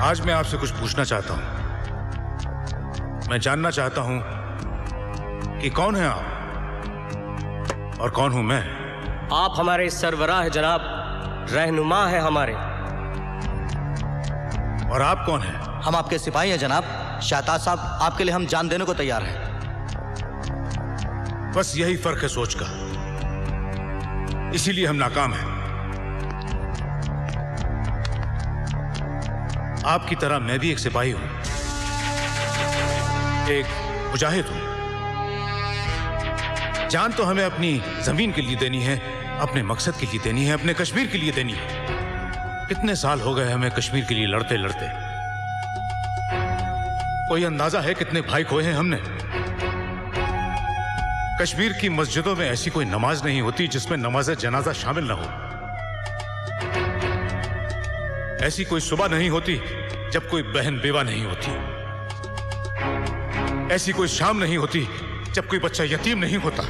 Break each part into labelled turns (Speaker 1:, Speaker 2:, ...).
Speaker 1: आज मैं आपसे कुछ पूछना चाहता हूं। मैं जानना चाहता हूं कि कौन है आप और कौन हूं मैं।
Speaker 2: आप हमारे सरवराह है जनाब, रहनुमा है हमारे।
Speaker 1: और आप कौन हैं?
Speaker 3: हम आपके सिपाही हैं जनाब। शाहताज साहब, आपके लिए हम जान देने को तैयार हैं।
Speaker 1: बस यही फर्क है सोच का, इसीलिए हम नाकाम हैं। आपकी तरह मैं भी एक सिपाही हूं, एक मुजाहिद हूं। जान तो हमें अपनी जमीन के लिए देनी है, अपने मकसद के लिए देनी है, अपने कश्मीर के लिए देनी है। कितने साल हो गए हमें कश्मीर के लिए लड़ते लड़ते। कोई अंदाजा है कितने भाई खोए हैं हमने? कश्मीर की मस्जिदों में ऐसी कोई नमाज नहीं होती जिसमें नमाज जनाजा शामिल ना हो। ऐसी कोई सुबह नहीं होती जब कोई बहन बेवा नहीं होती। ऐसी कोई शाम नहीं होती जब कोई बच्चा यतीम नहीं होता।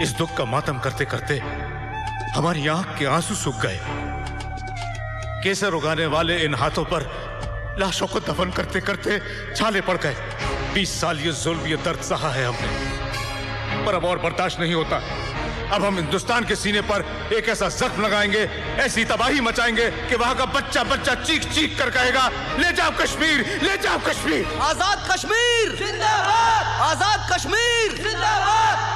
Speaker 1: इस दुख का मातम करते करते हमारी आंख के आंसू सूख गए। केसर उगाने वाले इन हाथों पर लाशों को दफन करते करते छाले पड़ गए। 20 साल ये जुल्म, ये दर्द सहा है हमने, पर अब और बर्दाश्त नहीं होता। अब हम हिंदुस्तान के सीने पर एक ऐसा जख्म लगाएंगे, ऐसी तबाही मचाएंगे कि वहां का बच्चा बच्चा चीख चीख कर कहेगा, ले जाओ कश्मीर, ले जाओ कश्मीर।
Speaker 3: आजाद कश्मीर जिंदाबाद, आजाद कश्मीर जिंदाबाद।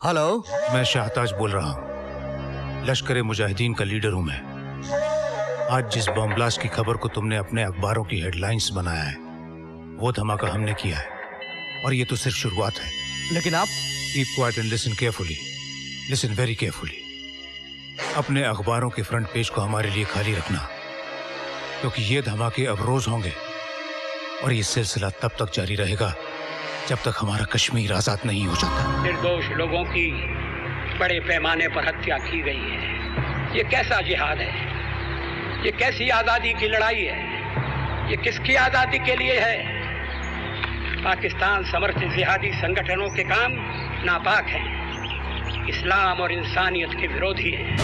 Speaker 3: हेलो,
Speaker 1: मैं शाहताज बोल रहा हूं। लश्कर मुजाहिदीन का लीडर हूं मैं। आज जिस बम ब्लास्ट की खबर को तुमने अपने अखबारों की हेडलाइंस बनाया है, वो धमाका हमने किया है, और ये तो सिर्फ शुरुआत है।
Speaker 3: लेकिन आप
Speaker 1: keep quiet and listen carefully, listen very carefully. अपने अखबारों के फ्रंट पेज को हमारे लिए खाली रखना, क्योंकि ये धमाके अब रोज होंगे, और ये सिलसिला तब तक जारी रहेगा जब तक हमारा कश्मीर आजाद नहीं हो जाता।
Speaker 4: निर्दोष लोगों की बड़े पैमाने पर हत्या की गई है। ये कैसा जिहाद है? ये कैसी आजादी की लड़ाई है? ये किसकी आजादी के लिए है? पाकिस्तान समर्थित जिहादी संगठनों के काम नापाक हैं। इस्लाम और इंसानियत के विरोधी हैं।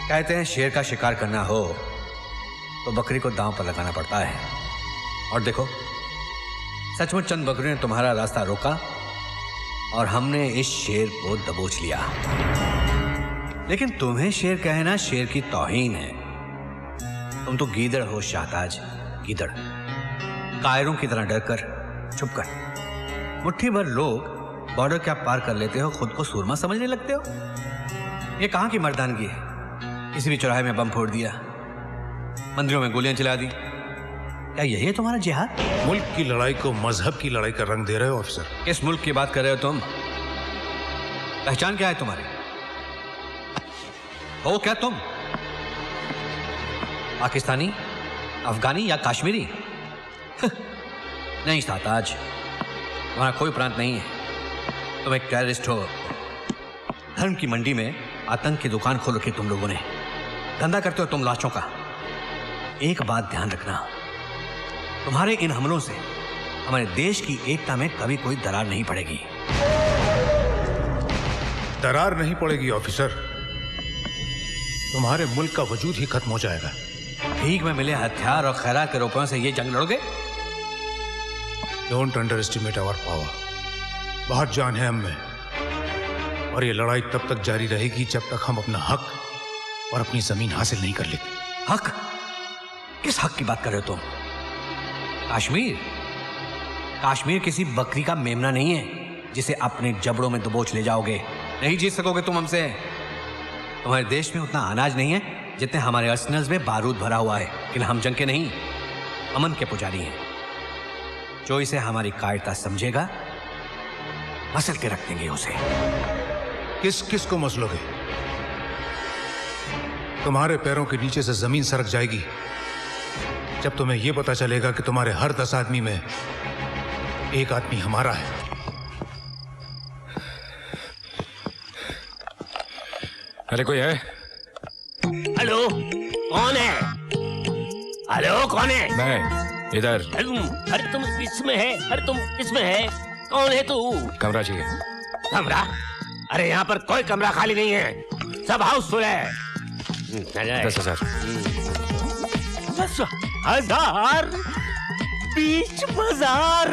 Speaker 5: कहते हैं शेर का शिकार करना हो तो बकरी को दांव पर लगाना पड़ता है। और देखो, सचमुच चंद बकरियों ने तुम्हारा रास्ता रोका और हमने इस शेर को दबोच लिया। लेकिन तुम्हें शेर कहना शेर की तौहीन है। तुम तो गीदड़ हो शाहताज, गीदड़। कायरों की तरह डरकर, छुपकर। मुट्ठी भर लोग बॉर्डर क्या पार कर लेते हो, खुद को सूरमा समझने लगते हो। ये कहां की मर्दानगी है? किसी भी चौराहे में बम फोड़ दिया, मंदिरों में गोलियां चला दी। क्या यही है तुम्हारा जिहाद?
Speaker 1: मुल्क की लड़ाई को मजहब की लड़ाई का रंग दे रहे हो ऑफिसर।
Speaker 5: किस मुल्क की बात कर रहे हो तुम? पहचान क्या है तुम्हारी? हो क्या तुम? पाकिस्तानी, अफगानी या कश्मीरी? नहीं साताज, तुम्हारा कोई प्रांत नहीं है। तुम एक टेररिस्ट हो। धर्म की मंडी में आतंक की दुकान खोल रखी तुम लोगों ने। धंधा करते हो तुम लाशों का। एक बात ध्यान रखना, तुम्हारे इन हमलों से हमारे देश की एकता में कभी कोई दरार नहीं पड़ेगी।
Speaker 1: दरार नहीं पड़ेगी ऑफिसर, तुम्हारे मुल्क का वजूद ही खत्म हो जाएगा।
Speaker 5: भीख में मिले हथियार और खैरात के रुपयों से ये जंग लड़ोगे?
Speaker 1: Don't underestimate our power. बहुत जान है हम में, और ये लड़ाई तब तक जारी रहेगी जब तक हम अपना हक और अपनी जमीन हासिल नहीं कर लेते।
Speaker 5: हक? किस हक की बात कर रहे हो तुम? कश्मीर? कश्मीर किसी बकरी का मेमना नहीं है जिसे अपने जबड़ों में दबोच ले जाओगे। नहीं जीत सकोगे तुम हमसे। तुम्हारे देश में उतना अनाज नहीं है जितने हमारे अर्सनल्स में बारूद भरा हुआ है। लेकिन हम जंग के नहीं, अमन के पुजारी हैं। जो इसे हमारी कायरता समझेगा, मसल के रख देंगे उसे।
Speaker 1: किस किस को मसलोगे? तुम्हारे पैरों के नीचे से जमीन सरक जाएगी जब तुम्हें यह पता चलेगा कि तुम्हारे हर 10 आदमी में एक आदमी हमारा है।
Speaker 6: अरे कोई है?
Speaker 7: हेलो, कौन है? हेलो, कौन है?
Speaker 6: मैं इधर।
Speaker 7: अरे तुम इसमें है? अरे तुम इसमें है? कौन है तू?
Speaker 6: कमरा चाहिए।
Speaker 7: कमरा? अरे यहाँ पर कोई कमरा खाली नहीं है, सब हाउसफुल है।
Speaker 6: 10,000।
Speaker 7: 10,000? बीच बाजार?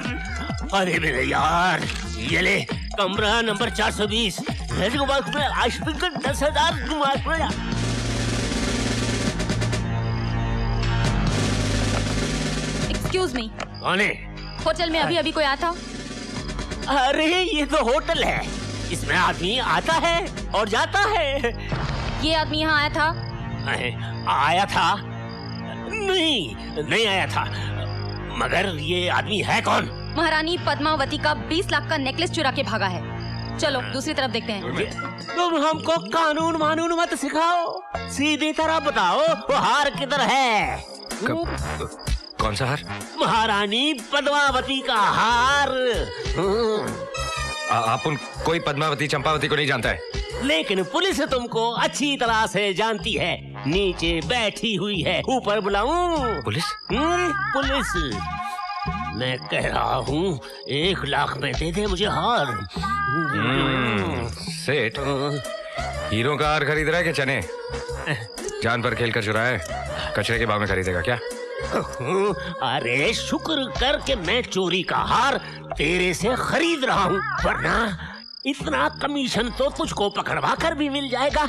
Speaker 7: अरे मेरे यार, ये ले कमरा नंबर 420। 10,000
Speaker 8: एक्सक्यूज मी,
Speaker 7: कौन है?
Speaker 8: होटल में अभी कोई आया था?
Speaker 7: अरे ये तो होटल है, इसमें आदमी आता है और जाता है।
Speaker 8: ये आदमी यहाँ आया था?
Speaker 7: आया था? नहीं आया था। मगर ये आदमी है कौन?
Speaker 8: महारानी पद्मावती का 20 लाख का नेकलेस चुरा के भागा है। चलो दूसरी तरफ देखते हैं।
Speaker 7: तुम हमको कानून मानून मत सिखाओ, सीधी तरह बताओ वो हार किधर है?
Speaker 6: कौन सा हार?
Speaker 7: महारानी पद्मावती का हार।
Speaker 6: आप कोई पद्मावती चंपावती को नहीं जानता है?
Speaker 7: लेकिन पुलिस तुमको अच्छी तरह से जानती है। नीचे बैठी हुई है, ऊपर बुलाऊं?
Speaker 6: पुलिस?
Speaker 7: पुलिस? मैं कह रहा हूँ 1 लाख में दे दे मुझे हार।
Speaker 6: सेठ, हीरो का हार खरीद रहा है कि चने? जान पर खेल कर चुराया है, कचरे के भाव में खरीदेगा क्या?
Speaker 7: अरे शुक्र कर के मैं चोरी का हार तेरे से खरीद रहा हूँ, वरना इतना कमीशन तो तुझको पकड़वा कर भी मिल जाएगा।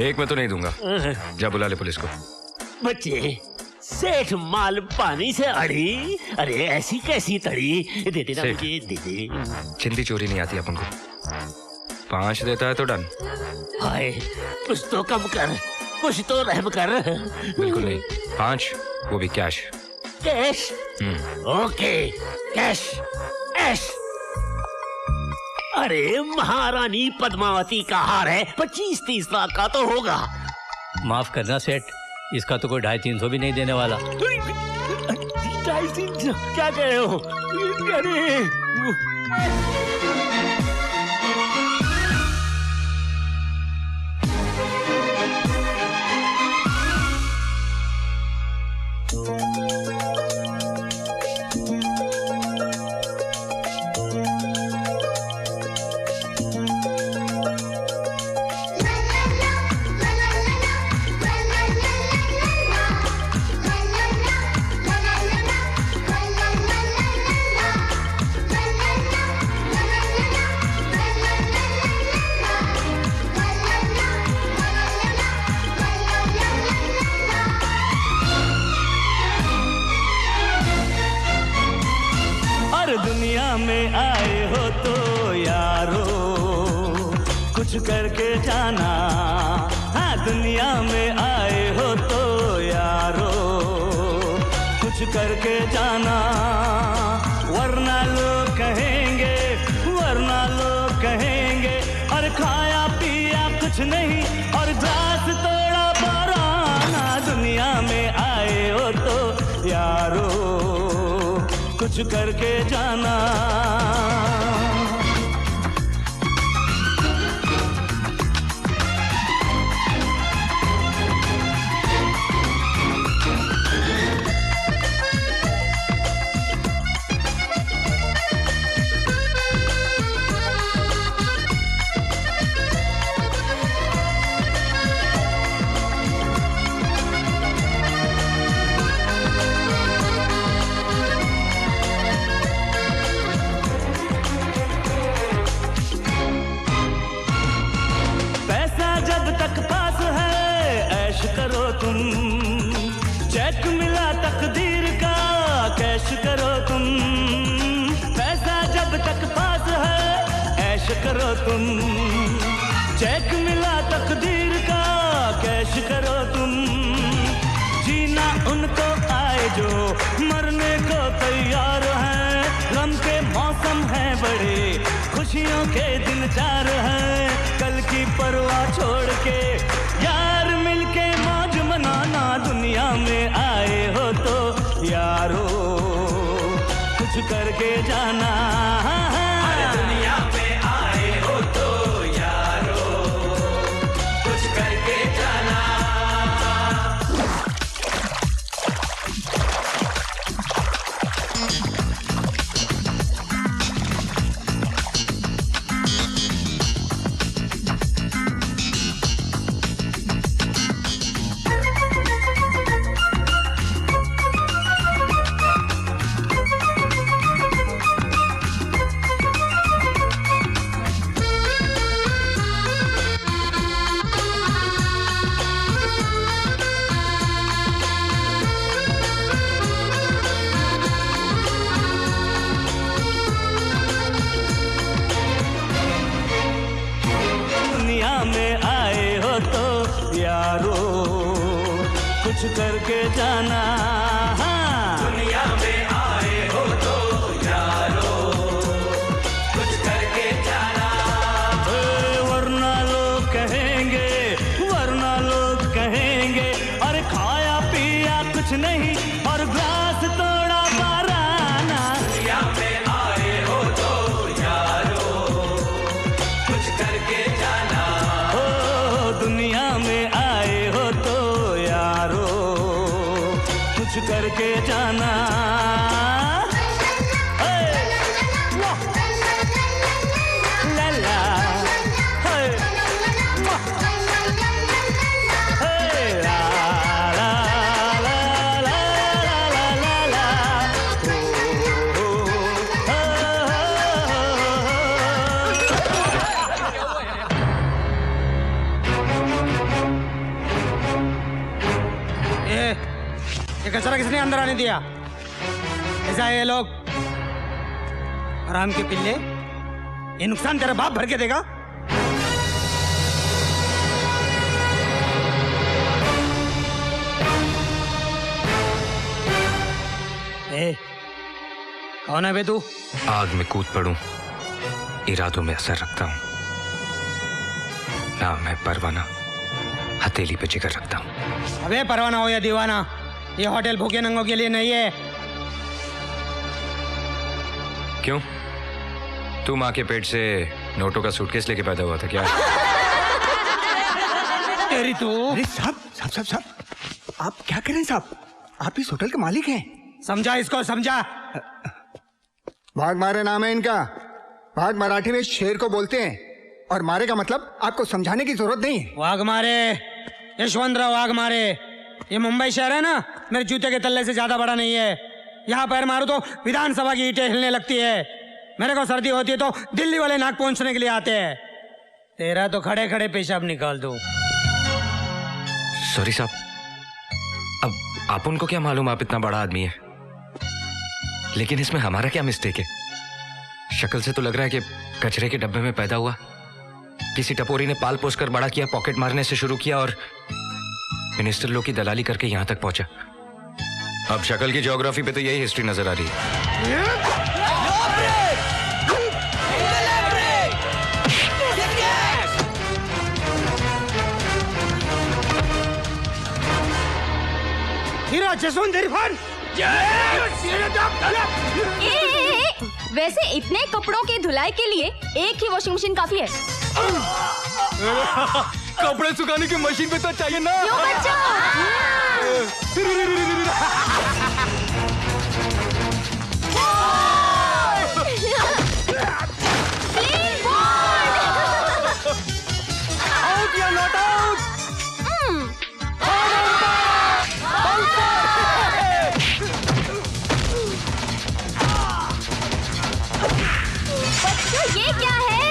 Speaker 6: एक में तो नहीं दूंगा। जा बुला ले पुलिस को।
Speaker 7: बच्चे, सेठ माल पानी से अड़ी, अरे ऐसी कैसी तड़ी? दे देना मुझे, दे दे।
Speaker 6: चिंदी चोरी नहीं आती अपन को। 5 देता है तो डन।
Speaker 7: हाय, कुछ तो कम कर, कुछ तो रहम कर।
Speaker 6: बिल्कुल नहीं, 5, वो भी कैश।
Speaker 7: कैश? ओके, कैश ऐश। अरे महारानी पद्मावती का हार है, 25-30 लाख का तो होगा।
Speaker 9: माफ करना सेठ, इसका तो कोई 250-300 भी नहीं देने वाला।
Speaker 7: 250-300 क्या कह रहे हो? अरे
Speaker 10: दुनिया में आए हो तो यारो कुछ करके जाना। हाँ, दुनिया में आए हो तो यारो कुछ करके जाना, वरना लोग कहेंगे, वरना लोग कहेंगे और खाया पिया कुछ नहीं और ग्लास तोड़ा पराना। दुनिया में आए हो तो यारो कुछ करके जाना। तुम चेक मिला तकदीर का कैश करो तुम, पैसा जब तक पास है ऐश करो तुम। चेक मिला तकदीर का कैश करो तुम, जीना उनको आए जो मरने को तैयार हैं। गम के मौसम है बड़े, खुशियों के दिन 4 हैं। कल की परवाह छोड़ के यार मिलके मौज मनाना। दुनिया में आए हो तो यारो कुछ करके जाना। दुनिया में आए हो तो यारो कुछ करके जाना। कुछ करके जाना। दुनिया में आए हो तो यारो कुछ करके जाना। वरना लोग कहेंगे, वरना लोग कहेंगे और खाया पिया कुछ नहीं और ग्लास तोड़ा बाराना। दुनिया में आए हो तो यारो कुछ करके जाना। ओ दुनिया में आए हो तो यारो कुछ करके जाना।
Speaker 11: ये कचरा किसने अंदर आने दिया? ऐसा है ये लोग आराम के पिल्ले, ये नुकसान तेरा बाप भर के देगा। कौन है बे तू?
Speaker 6: आग में कूद पड़ूं इरादों में असर रखता हूं। नाम है परवाना, हथेली पे जिगर रखता हूं।
Speaker 11: अबे परवाना हो या दीवाना, ये होटल भूखे नंगों के लिए नहीं है।
Speaker 6: क्यों? तू माँ के पेट से नोटों का सूटकेस लेके पैदा हुआ था क्या?
Speaker 11: तेरी तू।
Speaker 12: अरे साहब साहब साहब साहब, आप क्या कर रहे हैं साहब? आप इस होटल के मालिक हैं।
Speaker 11: समझा इसको, समझा।
Speaker 12: भाग मारे नाम है इनका। भाग मराठी में शेर को बोलते हैं, और मारे का मतलब आपको समझाने की जरूरत नहीं है।
Speaker 11: वाघ मारे, यशवंतराव वाघ मारे। ये मुंबई शहर है ना, मेरे जूते के तल्ले से ज्यादा बड़ा नहीं है। यहाँ पैर मारो तो विधानसभा की ईंटें हिलने लगती है। मेरे को सर्दी होती है तो दिल्ली वाले नाक पहुंचने के लिए आते हैं। तेरा तो खड़े खड़े पेशाब निकाल दूं।
Speaker 6: सॉरी साहब, अब आप उनको क्या मालूम आप इतना बड़ा आदमी है, लेकिन इसमें हमारा क्या मिस्टेक है? शक्ल से तो लग रहा है कि कचरे के डब्बे में पैदा हुआ। किसी टपोरी ने पाल पोस कर बड़ा किया, पॉकेट मारने से शुरू किया और मिनिस्टर लोग की दलाली करके यहां तक पहुंचा। अब शक्ल की ज्योग्राफी पे तो यही हिस्ट्री नजर आ रही है।
Speaker 11: हीरा जसवंत इरफान।
Speaker 8: वैसे इतने कपड़ों की धुलाई के लिए एक ही वॉशिंग मशीन काफी है।
Speaker 6: कपड़े सुखाने की मशीन पे तो चाहिए ना।
Speaker 8: क्यों बच्चा?
Speaker 11: आउट या नॉट आउट?
Speaker 8: बच्चों ये क्या है?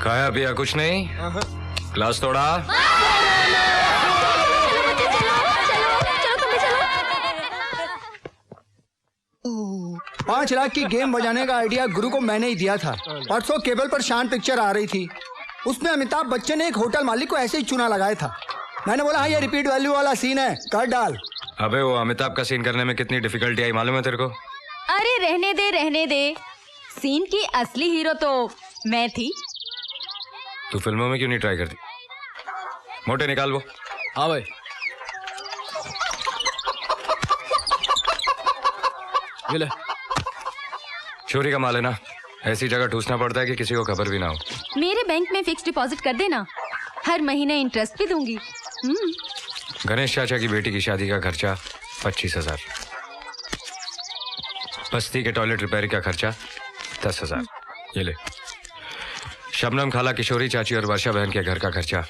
Speaker 6: खाया पिया कुछ नहीं? क्लास तोड़ा?
Speaker 12: 5 लाख की गेम बजाने का आइडिया गुरु को मैंने ही दिया था। परसों केबल पर शान पिक्चर आ रही थी, उसमें अमिताभ बच्चन ने एक होटल मालिक को ऐसे ही चुना लगाया था। मैंने बोला हाँ ये रिपीट वैल्यू वाला सीन है, कर डाल।
Speaker 6: अबे वो अमिताभ का सीन करने में कितनी डिफिकल्टी आई मालूम है तेरे को?
Speaker 8: अरे रहने दे रहने दे, सीन की असली हीरो तो मैं थी।
Speaker 6: तू फिल्मों में क्यों नहीं ट्राई करती? मोटे निकाल वो।
Speaker 5: हाँ भाई। ये ले।
Speaker 6: चोरी का माल है ना, ऐसी जगह ठूसना पड़ता है कि किसी को खबर भी ना हो।
Speaker 8: मेरे बैंक में फिक्स डिपॉजिट कर देना, हर महीने इंटरेस्ट भी दूंगी।
Speaker 6: गणेश चाचा की बेटी की शादी का खर्चा 25,000। बस्ती के टॉयलेट रिपेयर का खर्चा 10,000। ये ले। शबनम खाला, किशोरी चाची और वर्षा बहन के घर का खर्चा,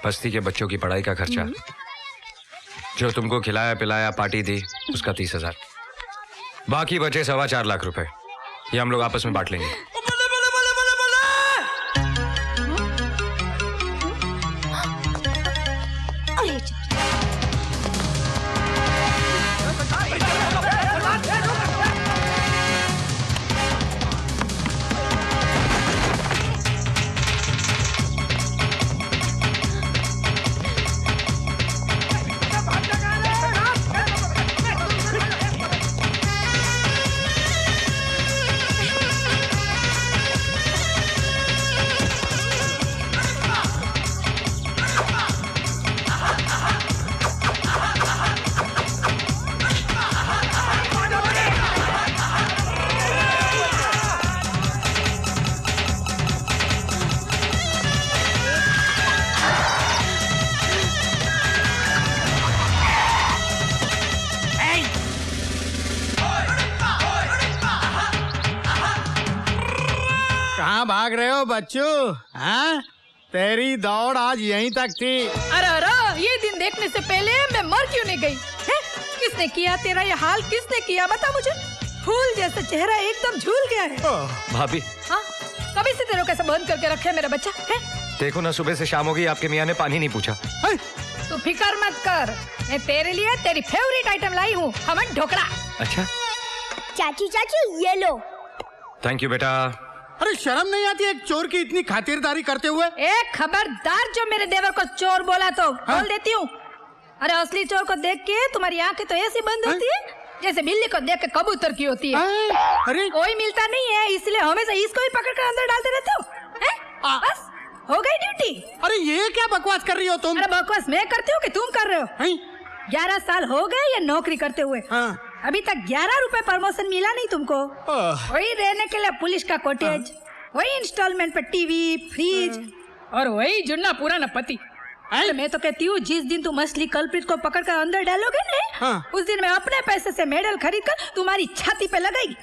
Speaker 6: बस्ती के बच्चों की पढ़ाई का खर्चा, जो तुमको खिलाया पिलाया पार्टी दी उसका 30,000, बाकी बचे 4.25 लाख रुपए। ये हम लोग आपस में बांट लेंगे।
Speaker 11: कहाँ भाग रहे हो बच्चू? हाँ, तेरी दौड़ आज यहीं तक थी।
Speaker 13: अरे अरे, ये दिन देखने से पहले मैं मर क्यों नहीं गई? है? किसने किया तेरा ये हाल? किसने किया बता मुझे? फूल जैसा चेहरा एकदम झूल गया है।
Speaker 6: भाभी,
Speaker 13: हाँ, कभी से तेरे को कैसे बंद करके रखे मेरा बच्चा है?
Speaker 6: देखो ना, सुबह से शाम हो गई, आपके मियाँ ने पानी नहीं पूछा।
Speaker 13: तू फिकर मत कर, मैं तेरे लिए तेरी फेवरेट आइटम लाई हूँ, खमन ढोकला।
Speaker 6: अच्छा
Speaker 14: चाची चाची ये लो।
Speaker 6: थैंक यू बेटा।
Speaker 11: अरे शर्म नहीं आती एक चोर की इतनी खातिरदारी करते हुए?
Speaker 13: एक खबरदार जो मेरे देवर को चोर बोला तो बोल देती हूँ। अरे असली चोर को देख के तुम्हारी आंखें तो ऐसी बंद होती है जैसे बिल्ली को देख के कबूतर की होती है।
Speaker 11: अरे
Speaker 13: कोई मिलता नहीं है इसलिए हमेशा इसको ही पकड़ कर अंदर डालते रहते हो। बस हो गई ड्यूटी।
Speaker 11: अरे ये क्या बकवास कर रही हो तुम?
Speaker 13: अरे बकवास मैं करती हूँ कि तुम कर रहे हो? 11 साल हो गए ये नौकरी करते हुए। अभी तक 11 रुपए प्रमोशन मिला नहीं तुमको। वही रहने के लिए पुलिस का कॉटेज, वही इंस्टॉलमेंट पे टीवी, फ्रिज और वही जुन्ना पुराना पति। मैं तो कहती हूँ जिस दिन तुम असली कल्प्रिट को पकड़ कर अंदर डालोगे ना, उस दिन मैं अपने पैसे से मेडल खरीद कर तुम्हारी छाती पे लगाएगी।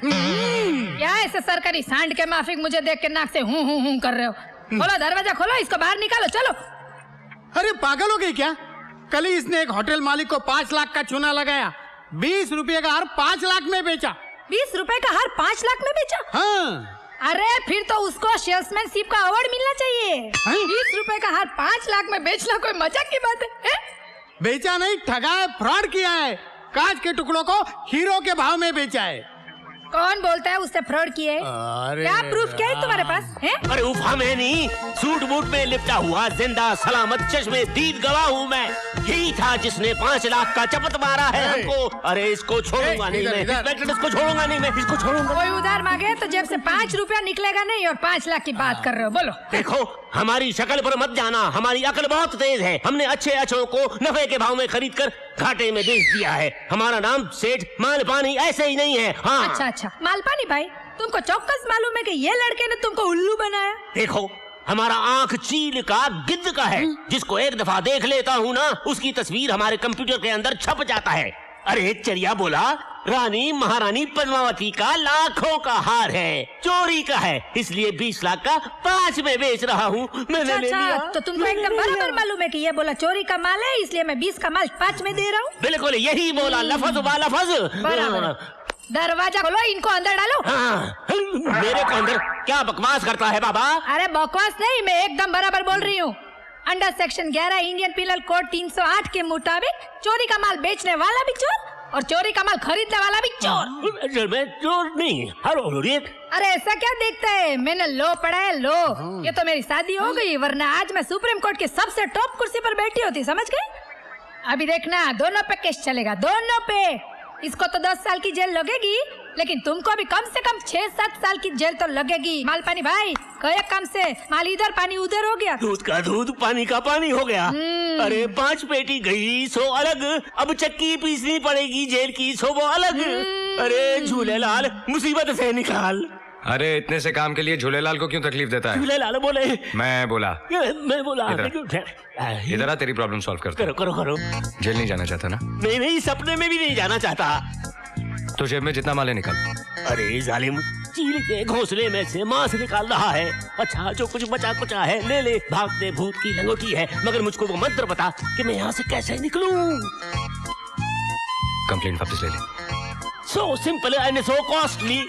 Speaker 13: क्या ऐसे सरकारी सांड के माफिक मुझे देख के नाक से हूँ कर रहे हो? खोलो दरवाजा, खोलो, इसको बाहर निकालो, चलो।
Speaker 11: अरे पागल हो गई क्या? कल ही इसने एक होटल मालिक को 5 लाख का चूना लगाया, 20 रुपये का हार 5 लाख में बेचा।
Speaker 13: 20 रुपए का हार 5 लाख में बेचा?
Speaker 11: हाँ।
Speaker 13: अरे फिर तो उसको सेल्समैनशिप का अवार्ड मिलना चाहिए। 20 रुपए का हार 5 लाख में बेचना कोई मजाक की बात है?
Speaker 11: बेचा नहीं, ठगा है, फ्रॉड किया है। कांच के टुकड़ों को हीरो के भाव में बेचा है।
Speaker 13: कौन बोलता है उससे फ्रॉड किए? क्या प्रूफ क्या है तुम्हारे पास? है?
Speaker 7: अरे उफा मैं नहीं, सूट बूट में लिपटा हुआ जिंदा सलामत चश्मे दीद गवाह हूँ मैं। यही था जिसने 5 लाख का चपत मारा है हमको। अरे इसको छोड़ूंगा नहीं मैं, इंस्पेक्टर इसको छोड़ूंगा नहीं मैं, इसको छोड़ूंगा।
Speaker 13: कोई उधार मांगे तो जेब से 5 रुपया निकलेगा नहीं और 5 लाख की बात कर रहे हो? बोलो।
Speaker 7: देखो हमारी शक्ल पर मत जाना, हमारी अकल बहुत तेज है। हमने अच्छे अच्छों को नफे के भाव में खरीद कर घाटे में बेच दिया है। हमारा नाम सेठ मालपानी ऐसे ही नहीं है। हाँ।
Speaker 13: अच्छा मालपानी भाई, तुमको चौकस मालूम है कि ये लड़के ने तुमको उल्लू बनाया?
Speaker 7: देखो हमारा आंख चील का गिद्ध का है। जिसको एक दफा देख लेता हूँ ना, उसकी तस्वीर हमारे कंप्यूटर के अंदर छप जाता है। अरे चरिया बोला, रानी महारानी पद्मावती का लाखों का हार है, चोरी का है, इसलिए 20 लाख का 5 में बेच रहा हूँ। मैंने ले लिया।
Speaker 13: तो तुमको एकदम बराबर मालूम है कि ये बोला चोरी का माल है, इसलिए मैं 20 का माल 5 में दे रहा हूँ।
Speaker 7: बिल्कुल यही बोला, लफज बा लफज।
Speaker 13: दरवाजा खोलो, इनको अंदर डालो।
Speaker 7: हाँ, मेरे को अंदर क्या बकवास करता है बाबा?
Speaker 13: अरे बकवास नहीं, मैं एकदम बराबर बोल रही हूँ। Under section 11 Indian penal code 308 के मुताबिक चोरी का माल बेचने वाला भी चोर और चोरी का माल खरीदने वाला भी चोर।
Speaker 7: मैं चोर नहीं।
Speaker 13: अरे ऐसा क्या देखता है? मैंने लो पढ़ा है, लो। ये तो मेरी शादी हो गई, वरना आज मैं सुप्रीम कोर्ट की सबसे टॉप कुर्सी पर बैठी होती, समझ गए? अभी देखना, दोनों पे केस चलेगा, दोनों पे। इसको तो 10 साल की जेल लगेगी, लेकिन तुमको भी कम से कम 6-7 साल की जेल तो लगेगी। मालपानी भाई, कई काम से माल इधर पानी उधर हो गया।
Speaker 7: दूध का दूध, पानी का पानी हो गया। अरे 5 पेटी गई सो अलग, अब चक्की पीसनी पड़ेगी जेल की सो वो अलग। अरे झूलेलाल मुसीबत से निकाल।
Speaker 6: अरे इतने से काम के लिए झूलेलाल को क्यों तकलीफ देता है?
Speaker 7: झूलेलाल बोले।
Speaker 6: मैं बोला।
Speaker 7: इधर
Speaker 6: आ, तेरी प्रॉब्लम सॉल्व करता।
Speaker 7: करो।
Speaker 6: जेल नहीं जाना चाहता ना?
Speaker 7: नहीं, सपने में भी नहीं जाना चाहता।
Speaker 6: तो जेब में जितना माल है निकाल।
Speaker 7: अरे जालिम, चील के घोंसले में से मांस निकाल रहा है। अच्छा जो कुछ बचा कुचा है ले ले, भागते भूत की लंगोटी है, मगर मुझको वो मंत्र बता कि मैं यहाँ से कैसे निकलूं।
Speaker 6: कंप्लेंट वापस ले ले।
Speaker 7: So simple and so costly.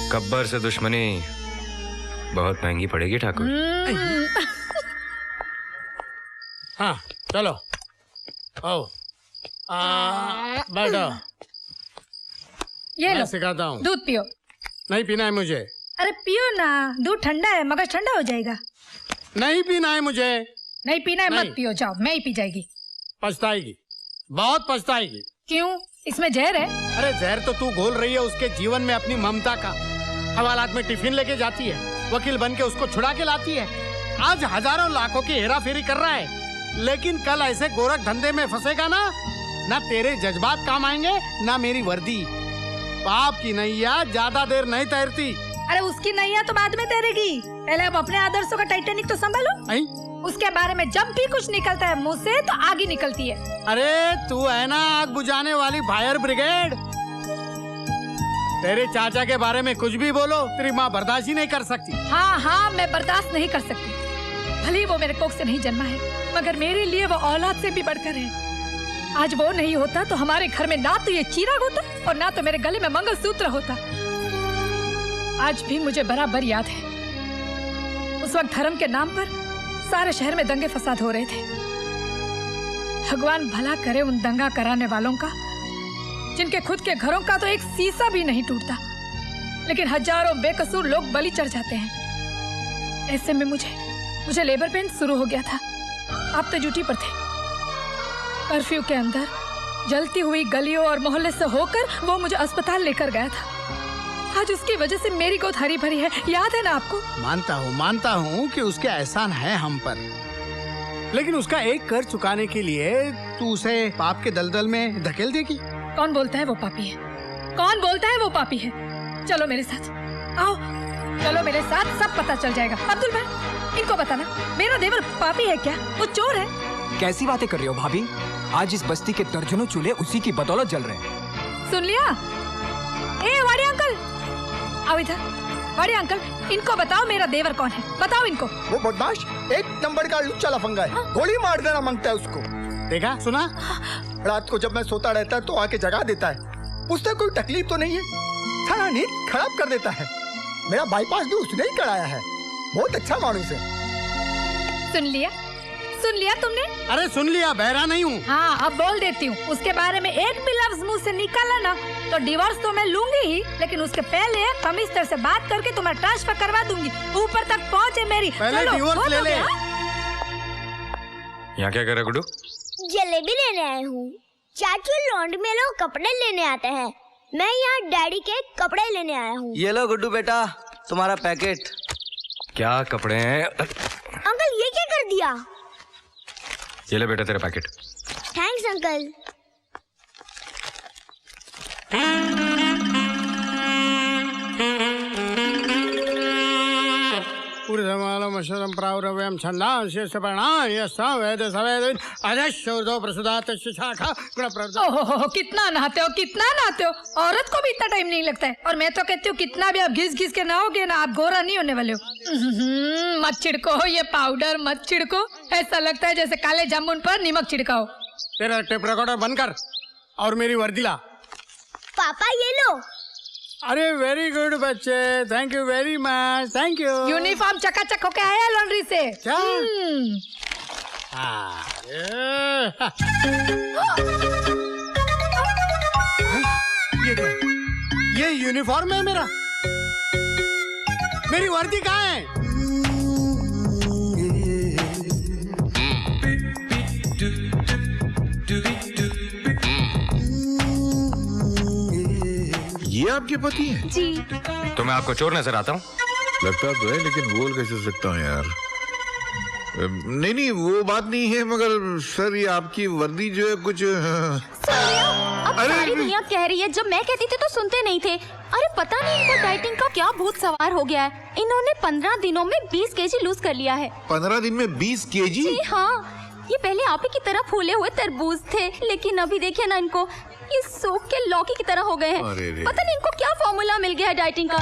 Speaker 6: Gabbar से दुश्मनी बहुत महंगी पड़ेगी ठाकुर।
Speaker 11: हाँ चलो, आओ, बैठो।
Speaker 13: ये लो,
Speaker 11: सिखाता हूँ।
Speaker 13: दूध पियो।
Speaker 11: नहीं पीना है मुझे।
Speaker 13: अरे पियो ना, दूध ठंडा है, मगर ठंडा हो जाएगा।
Speaker 11: नहीं पीना है मुझे।
Speaker 13: नहीं पीना है, मत पियो, जाओ, मैं ही पी जाएगी।
Speaker 11: पछताएगी, बहुत पछताएगी।
Speaker 13: क्यों? इसमें जहर है।
Speaker 11: अरे जहर तो तू घोल रही है उसके जीवन में अपनी ममता का। हवालात में टिफिन लेके जाती है, वकील बन के उसको छुड़ा के लाती है। आज हजारों लाखों की हेरा फेरी कर रहा है, लेकिन कल ऐसे गोरख धंधे में फंसेगा ना तेरे जज्बात काम आएंगे ना मेरी वर्दी। पाप की नैया ज्यादा देर नहीं तैरती,
Speaker 13: अरे उसकी नहीं है तो बाद में तैरेगी, पहले अब अपने आदर्शों का टाइटैनिक तो संभालो। उसके बारे में जब भी कुछ निकलता है मुंह से तो आग ही निकलती है।
Speaker 11: अरे तू है ना आग बुझाने वाली फायर ब्रिगेड। तेरे चाचा के बारे में कुछ भी बोलो, तेरी माँ बर्दाश्त ही नहीं कर सकती।
Speaker 13: हाँ हाँ, मैं बर्दाश्त नहीं कर सकती। भले ही वो मेरे कोख से नहीं जन्मा है, मगर मेरे लिए वो औलाद से भी बढ़कर है। आज वो नहीं होता तो हमारे घर में ना तो ये चिराग होता और ना तो मेरे गले में मंगलसूत्र होता। आज भी मुझे बराबर याद है, उस वक्त धर्म के नाम पर सारे शहर में दंगे फसाद हो रहे थे। भगवान भला करे उन दंगा कराने वालों का, जिनके खुद के घरों का तो एक शीशा भी नहीं टूटता, लेकिन हजारों बेकसूर लोग बलि चढ़ जाते हैं। ऐसे में मुझे लेबर पेन शुरू हो गया था। आप तो ड्यूटी पर थे। कर्फ्यू के अंदर जलती हुई गलियों और मोहल्ले से होकर वो मुझे अस्पताल लेकर गया था। आज उसकी वजह से मेरी गोद हरी भरी है, याद है ना आपको?
Speaker 11: मानता हूँ कि उसके एहसान है हम पर, लेकिन उसका एक कर्ज चुकाने के लिए तू उसे पाप के दलदल में धकेल देगी।
Speaker 13: कौन बोलता है वो पापी है? कौन बोलता है वो पापी है? चलो मेरे साथ, आओ चलो मेरे साथ, सब पता चल जाएगा। अब्दुल भाई, इनको बताना मेरा देवर पापी है क्या? वो चोर है?
Speaker 15: कैसी बातें कर रही हो भाभी? आज इस बस्ती के दर्जनों चूल्हे उसी की बदौलत जल रहे हैं।
Speaker 13: सुन लिया? ए वाड़ी अंकल, आओ इधर। वाड़ी अंकल, इनको बताओ मेरा देवर कौन है, बताओ इनको।
Speaker 12: वो बदमाश एक नंबर का लुच्चा लफंगा है, गोली मार देना मांगता है उसको।
Speaker 11: देखा सुना?
Speaker 12: रात को जब मैं सोता रहता है तो आके जगा देता है। उससे कोई तकलीफ तो नहीं है, सारा नींद खराब कर देता है। मेरा बाईपास भी उसने ही कराया है। बहुत अच्छा मानुस है।
Speaker 13: सुन लिया तुमने?
Speaker 11: अरे सुन लिया, बहरा नहीं हूँ।
Speaker 13: हाँ, अब बोल देती हूँ। उसके बारे में एक भी लफ्ज मुंह से निकाला ना तो डिवोर्स तो मैं लूंगी ही, लेकिन उसके पहले कमिश्नर से बात करके तुम्हारा ट्रांसफर करवा दूंगी। ऊपर तक पहुँचे मेरी।
Speaker 11: पहले डिवोर्स ले ले।
Speaker 6: यहाँ क्या कर रहे गुड्डू?
Speaker 14: जलेबी लेने आए हूँ। चाचू लॉन्ड्री में लोग कपड़े लेने आते हैं, मैं यहाँ डैडी के कपड़े लेने आया हूँ।
Speaker 3: ये लो गुड्डू बेटा, तुम्हारा पैकेट।
Speaker 6: क्या कपड़े हैं?
Speaker 14: अंकल ये क्या कर दिया?
Speaker 6: ये ले बेटा तेरा पैकेट।
Speaker 14: Thanks uncle.
Speaker 11: पूर्वमालमशरं प्रावरव्यं छन्दांस्य सपर्णां यस्सां वेद सवेद अजश्शोर्धो प्रसुदात शाखा गुणप्रद।
Speaker 13: ओहो, कितना नहाते हो, कितना नहाते हो। औरत को भी इतना टाइम नहीं लगता है। और मैं तो कहती हूँ कितना भी आप घिस के नहाओगे ना, आप गोरा नहीं होने वाले हो। मत छिड़को ये पाउडर, मत छिड़को। ऐसा लगता है जैसे काले जामुन पर नमक छिड़काओ।
Speaker 11: तेरा टेप रिकॉर्डर बंद कर और मेरी वर्दी ला।
Speaker 14: पापा ये लो।
Speaker 11: अरे वेरी गुड बच्चे, thank you very much, thank you.
Speaker 13: Uniform चकाचक होके आया लॉन्ड्री से।
Speaker 11: क्या? ये यूनिफॉर्म है मेरा। मेरी वर्दी कहाँ है?
Speaker 1: ये आपके पति हैं?
Speaker 8: जी।
Speaker 6: तो मैं आपको चोर नजर आता हूँ?
Speaker 1: लगता तो है, लेकिन बोल कैसे सकता हूँ यार। नहीं वो बात नहीं है, मगर सर ये आपकी वर्दी जो है कुछ।
Speaker 8: अब सारी दुनिया कह रही है, जब मैं कहती थी तो सुनते नहीं थे। अरे पता नहीं इनको डाइटिंग का क्या भूत सवार हो गया है। इन्होंने 15 दिनों में 20 केजी लूज कर लिया है।
Speaker 1: 15 दिन में 20 केजी?
Speaker 8: जी हाँ, ये पहले आप ही की तरह फूले हुए तरबूज थे, लेकिन अभी देखिए ना इनको, ये सूख के लौकी की तरह हो गए हैं। पता नहीं इनको क्या फॉर्मूला मिल गया है डाइटिंग का।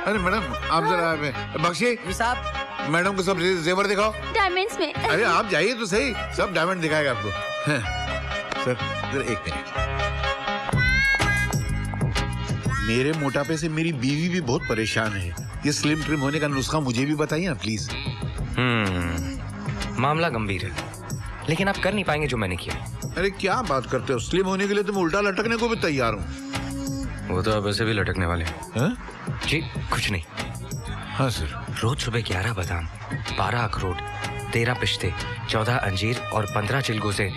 Speaker 1: अरे मैडम आप जरा बख्शिए साहब, मैडम को सब जेवर दिखाओ।
Speaker 8: डायमंड्स में।
Speaker 1: अरे आप जाइए तो सही, सब डायमंड दिखाएगा आपको। सर जरा एक मिनट। मेरे मोटापे से मेरी बीवी भी बहुत परेशान है। ये स्लिम ट्रिम होने का नुस्खा मुझे भी बताइए ना प्लीज।
Speaker 6: मामला गंभीर है, लेकिन आप कर नहीं पाएंगे जो मैंने किया।
Speaker 1: अरे क्या बात करते हो, स्लिम होने के लिए तुम उल्टा लटकने को भी तैयार हो।
Speaker 6: वो तो अब ऐसे भी लटकने वाले हैं। जी कुछ नहीं।
Speaker 1: हाँ सर।
Speaker 6: रोज सुबह 11 बादाम, 12 अखरोट, 13 पिस्ते, 14 अंजीर और 15 चिलगोज़े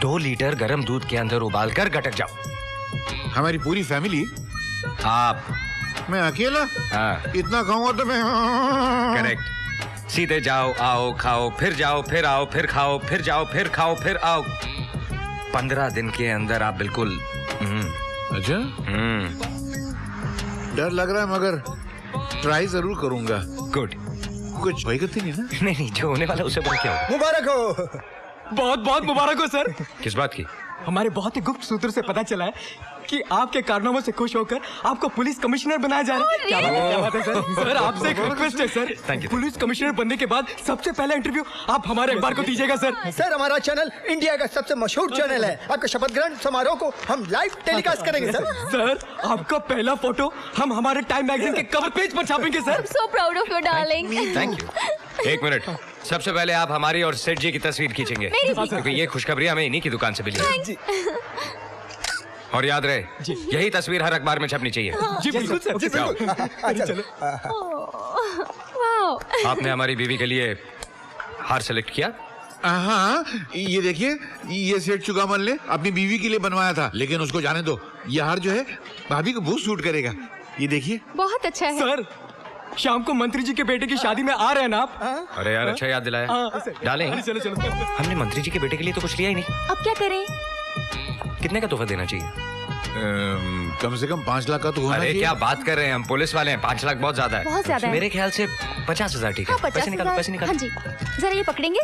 Speaker 6: 2 लीटर गर्म दूध के अंदर उबाल कर गटक जाओ।
Speaker 1: हमारी पूरी फैमिली?
Speaker 6: आप?
Speaker 1: मैं अकेला?
Speaker 6: हाँ।
Speaker 1: इतना खाऊंगा तो मैं।
Speaker 6: करेक्ट। सीधे जाओ, आओ, खाओ, फिर जाओ, फिर आओ, फिर खाओ, फिर जाओ, फिर खाओ, फिर आओ। 15 दिन के अंदर आप बिल्कुल।
Speaker 1: अच्छा? डर लग रहा है, मगर
Speaker 16: ट्राई जरूर करूंगा।
Speaker 6: गुड।
Speaker 16: कुछ वही करती नहीं ना?
Speaker 6: नहीं, जो होने वाला उसे बड़ा क्या होगा।
Speaker 12: मुबारक हो।
Speaker 15: बहुत बहुत मुबारक हो सर।
Speaker 6: किस बात की?
Speaker 15: हमारे बहुत ही गुप्त सूत्र से पता चला है कि आपके कारनामों से खुश होकर आपको पुलिस कमिश्नर बनाया जा रहा है। क्या बात है सर। सर आपसे एक रिक्वेस्ट है sir.
Speaker 6: Thank you.
Speaker 15: Police commissioner बनने के बाद सबसे पहला इंटरव्यू आप हमारे अखबार को दीजिएगा सर।
Speaker 12: सर हमारा चैनल इंडिया का सबसे मशहूर चैनल है। आपके शपथ ग्रहण समारोह को हम लाइव टेलीकास्ट करेंगे सर।
Speaker 15: सर आपका पहला फोटो हम हमारे टाइम मैगजीन के कवर पेज पर छापेंगे sir.
Speaker 8: So proud of you darling.
Speaker 6: Thank you. एक मिनट, सबसे पहले आप हमारी और सेठ जी की तस्वीर खींचेंगे, क्योंकि ये खुशखबरी हमें इन्हीं की दुकान से मिली है। और याद रहे, यही तस्वीर हर अखबार में छपनी चाहिए।
Speaker 15: जी बिल्कुल सर। जी
Speaker 12: चलो।
Speaker 6: आपने हमारी बीवी के लिए हार सेलेक्ट किया?
Speaker 16: हाँ, ये देखिए, ये सेठ चुकामल ने अपनी बीवी के लिए बनवाया था, लेकिन उसको जाने दो, ये हार जो है भाभी को बहुत सूट करेगा। ये देखिए।
Speaker 8: बहुत अच्छा है
Speaker 15: सर। शाम को मंत्री जी के बेटे की शादी में आ रहे हैं ना आप?
Speaker 6: अरे यार, अच्छा याद दिलाया। डालें।
Speaker 15: चलो चलो।
Speaker 6: हमने मंत्री जी के बेटे के लिए तो कुछ लिया ही नहीं।
Speaker 8: अब क्या करें?
Speaker 6: कितने का तोहफा देना चाहिए?
Speaker 16: कम से कम 5 लाख का तो होना चाहिए।
Speaker 6: अरे क्या बात कर रहे हैं, हम पुलिस वाले हैं, 5 लाख बहुत ज्यादा है।
Speaker 8: बहुत ज्यादा है।
Speaker 6: मेरे ख्याल से 50,000 ठीक है।
Speaker 8: हाँ, 50,000।
Speaker 6: पैसे निकालो।
Speaker 8: हाँ जी, जरा ये पकड़ेंगे।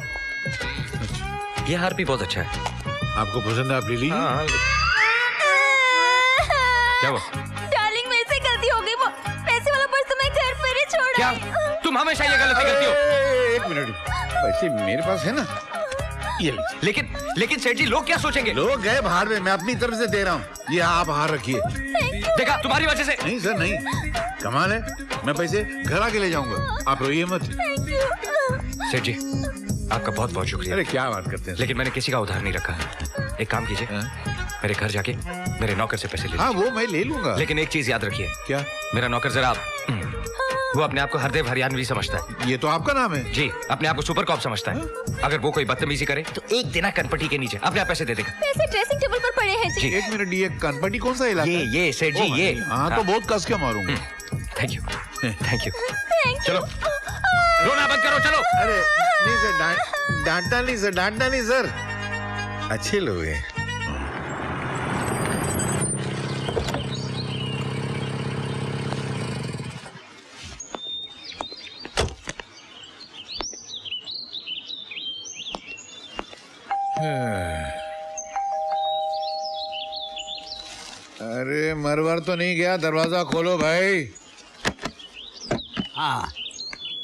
Speaker 6: ये हार भी बहुत अच्छा है।
Speaker 16: आपको पसंद है, आप ले लीजिए।
Speaker 6: हाँ। क्या हुआ?
Speaker 8: डार्लिंग मेरे से गलती हो गई। वो पैसे वाला पर्स तो मैं घर पर ही छोड़
Speaker 6: क्या?
Speaker 8: आई।
Speaker 6: तुम हमेशा ये गलती करती हो।
Speaker 16: एक मिनट, पैसे मेरे पास है ना, ये लीजिए।
Speaker 6: लेकिन सेठ जी, लोग क्या सोचेंगे?
Speaker 16: लोग गए बाहर में, मैं अपनी तरफ से दे रहा हूँ। ये आप हार रखिए।
Speaker 6: देखा, तुम्हारी वजह से।
Speaker 16: नहीं सर, नहीं, कमाल है। मैं पैसे घर आके ले जाऊंगा, आप रोइए मत।
Speaker 6: सेठ जी, आपका बहुत बहुत शुक्रिया।
Speaker 16: अरे क्या बात करते हैं।
Speaker 6: लेकिन मैंने किसी का उधार नहीं रखा। एक काम कीजिए, मेरे घर जाके मेरे नौकर से पैसे ले लीजिए।
Speaker 16: हाँ, वो मैं ले लूंगा।
Speaker 6: लेकिन एक चीज याद रखिए।
Speaker 16: क्या?
Speaker 6: मेरा नौकर जरा वो अपने आप को हरदेव हरियाणवी समझता है।
Speaker 16: ये तो आपका नाम है।
Speaker 6: जी, अपने आप को सुपर कॉप समझता है। अगर वो कोई बदतमीजी करे तो एक दिन कनपट्टी के नीचे अपने आप पैसे दे देगा।
Speaker 8: पैसे ड्रेसिंग टेबल पर पड़े हैं जी।
Speaker 16: एक मिनट, ये कनपट्टी कौन सा इलाका?
Speaker 6: ये सेठ जी, ये।
Speaker 16: हाँ, तो बहुत कस के मारूंगा।
Speaker 6: Thank you. चलो, रोना बंद करो, चलो।
Speaker 16: अरे नहीं सर, डांटना नहीं सर, अच्छे लोग हैं। अरे मरवर तो नहीं गया, दरवाजा खोलो भाई।
Speaker 11: हाँ,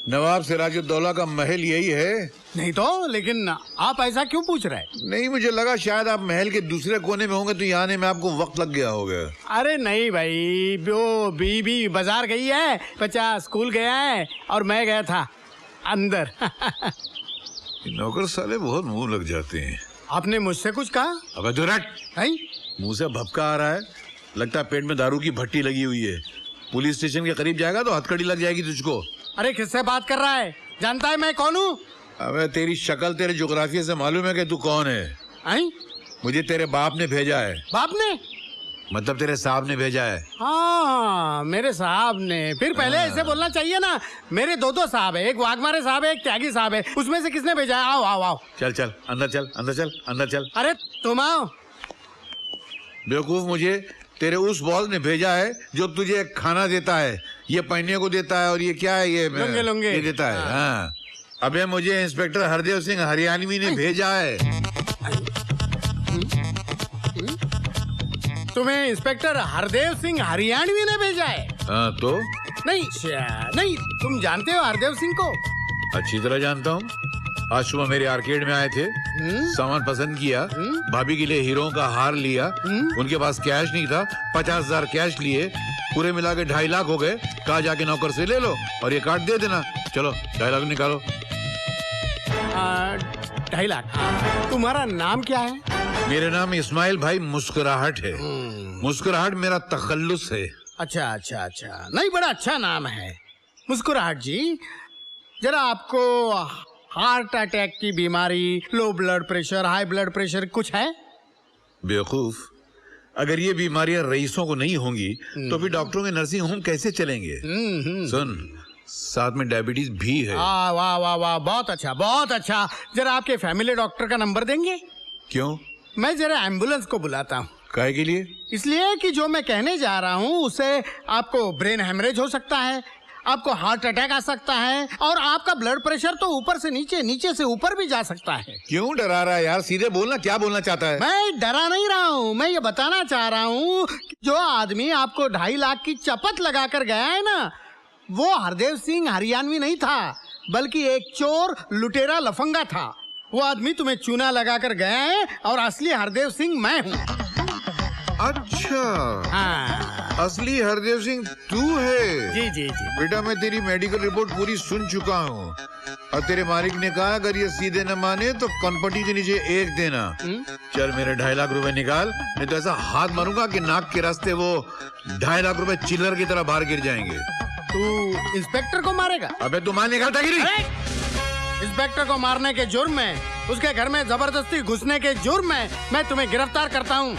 Speaker 16: नवाब सिराजुद्दौला का महल यही है।
Speaker 11: नहीं तो, लेकिन आप ऐसा क्यों पूछ रहे हैं?
Speaker 16: नहीं, मुझे लगा शायद आप महल के दूसरे कोने में होंगे, तो यहाँ आने में आपको वक्त लग गया होगा।
Speaker 11: अरे नहीं भाई, वो बीबी बाजार गई है, बच्चा स्कूल गया है और मैं गया था अंदर।
Speaker 16: नौकर साले बहुत मुंह लग जाते हैं।
Speaker 11: आपने मुझसे कुछ कहा?
Speaker 16: अबे दुरट, मुंह से भपका आ रहा है, लगता है पेट में दारू की भट्टी लगी हुई है। पुलिस स्टेशन के करीब जाएगा तो हथकड़ी लग जाएगी तुझको।
Speaker 11: अरे किससे बात कर रहा है? जानता है मैं कौन हूँ?
Speaker 16: अबे तेरी शक्ल तेरे जोग्राफिया से मालूम है कि तू कौन है। मुझे तेरे बाप ने भेजा है।
Speaker 11: बाप ने?
Speaker 16: मतलब तेरे साहब ने भेजा है।
Speaker 11: हाँ, मेरे साहब ने। फिर पहले ऐसे बोलना चाहिए ना। मेरे दो साहब है, एक वाघमारे साहब है, एक त्यागी साहब है। उसमें से किसने भेजा है? आओ आओ आओ।
Speaker 16: चल चल अंदर चल, अंदर चल, अंदर चल।
Speaker 11: अरे तुम आओ।
Speaker 16: बेवकूफ, मुझे तेरे उस बॉस ने भेजा है जो तुझे खाना देता है, ये पहनने को देता है, और ये क्या है, ये
Speaker 11: लुंगे
Speaker 16: ये देता है। हाँ, अबे मुझे इंस्पेक्टर हरदेव सिंह हरियाणवी ने भेजा है।
Speaker 11: तुम्हें इंस्पेक्टर हरदेव सिंह हरियाणवी ने भेजा है?
Speaker 16: हाँ तो?
Speaker 11: नहीं, तुम जानते हो हरदेव सिंह को?
Speaker 16: अच्छी तरह जानता हूँ। आज सुबह मेरे आर्केड में आए थे, सामान पसंद किया, भाभी के लिए हीरो का हार लिया, उनके पास कैश नहीं था, 50,000 कैश लिए, पूरे मिला के 2.5 लाख हो गए। कहा जाके नौकर से ले लो और ये कार्ड दे देना। चलो 2.5 लाख निकालो।
Speaker 11: 2.5 लाख। तुम्हारा नाम क्या है?
Speaker 16: मेरा नाम इस्माइल भाई मुस्कुराहट है। मुस्कुराहट मेरा तखल्लुस है।
Speaker 11: अच्छा अच्छा अच्छा, नहीं, बड़ा अच्छा नाम है मुस्कुराहट जी। जरा आपको हार्ट अटैक की बीमारी, low blood pressure, high blood pressure कुछ है?
Speaker 16: बेवकूफ, अगर ये बीमारियां रईसों को नहीं होंगी तो फिर डॉक्टरों के नर्सिंग होम कैसे चलेंगे? सुन, साथ में डायबिटीज भी है।
Speaker 11: वाह वाह वाह, बहुत अच्छा बहुत अच्छा। जरा आपके फैमिली डॉक्टर का नंबर देंगे?
Speaker 16: क्यों?
Speaker 11: मैं जरा एम्बुलेंस को बुलाता हूँ।
Speaker 16: काहे के लिए?
Speaker 11: इसलिए कि जो मैं कहने जा रहा हूँ उससे आपको ब्रेन हेमरेज हो सकता है, आपको हार्ट अटैक आ सकता है और आपका ब्लड प्रेशर तो ऊपर से नीचे, नीचे से ऊपर भी जा सकता है।
Speaker 16: क्यों डरा रहा है यार? सीधे बोलना, क्या बोलना चाहता है?
Speaker 11: मैं डरा नहीं रहा हूँ, मैं ये बताना चाह रहा हूँ जो आदमी आपको 2.5 लाख की चपत लगा कर गया है ना, वो हरदेव सिंह हरियाणवी नहीं था, बल्कि एक चोर लुटेरा लफंगा था। वो आदमी तुम्हें चूना लगा कर गया है और असली हरदेव सिंह मैं हूँ।
Speaker 16: अच्छा,
Speaker 11: हाँ।
Speaker 16: असली हरदेव सिंह तू है?
Speaker 11: जी जी जी।
Speaker 16: बेटा मैं तेरी मेडिकल रिपोर्ट पूरी सुन चुका हूँ और तेरे मालिक ने कहा अगर ये सीधे न माने तो कनपटी के नीचे 1 देना। चल मेरे 2.5 लाख रुपए निकाल, नहीं तो ऐसा हाथ मारूंगा कि नाक के रास्ते वो 2.5 लाख रुपए चिल्लर की तरह बाहर गिर जाएंगे।
Speaker 11: तू इंस्पेक्टर को मारेगा?
Speaker 16: अबे तू मार निकालता गिरी।
Speaker 11: इंस्पेक्टर को मारने के जुर्म में, उसके घर में जबरदस्ती घुसने के जुर्म में मैं तुम्हें गिरफ्तार करता हूँ।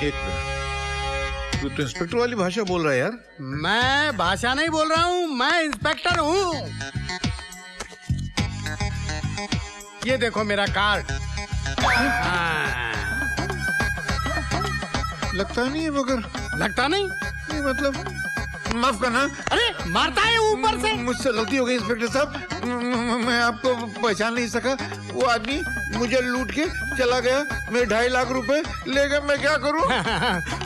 Speaker 16: एक मिनट, तू तो इंस्पेक्टर वाली भाषा बोल रहा है यार।
Speaker 11: मैं भाषा नहीं बोल रहा हूँ, मैं इंस्पेक्टर हूँ। ये देखो मेरा कार्ड।
Speaker 16: लगता नहीं है मगर।
Speaker 11: लगता नहीं?
Speaker 16: मतलब माफ करना।
Speaker 11: अरे मारता है ऊपर से।
Speaker 16: मुझसे गलती हो गई इंस्पेक्टर साहब, मैं आपको पहचान नहीं सका। वो आदमी मुझे लूट के चला गया, मेरे 2.5 लाख रुपए ले गए, मैं क्या करूं?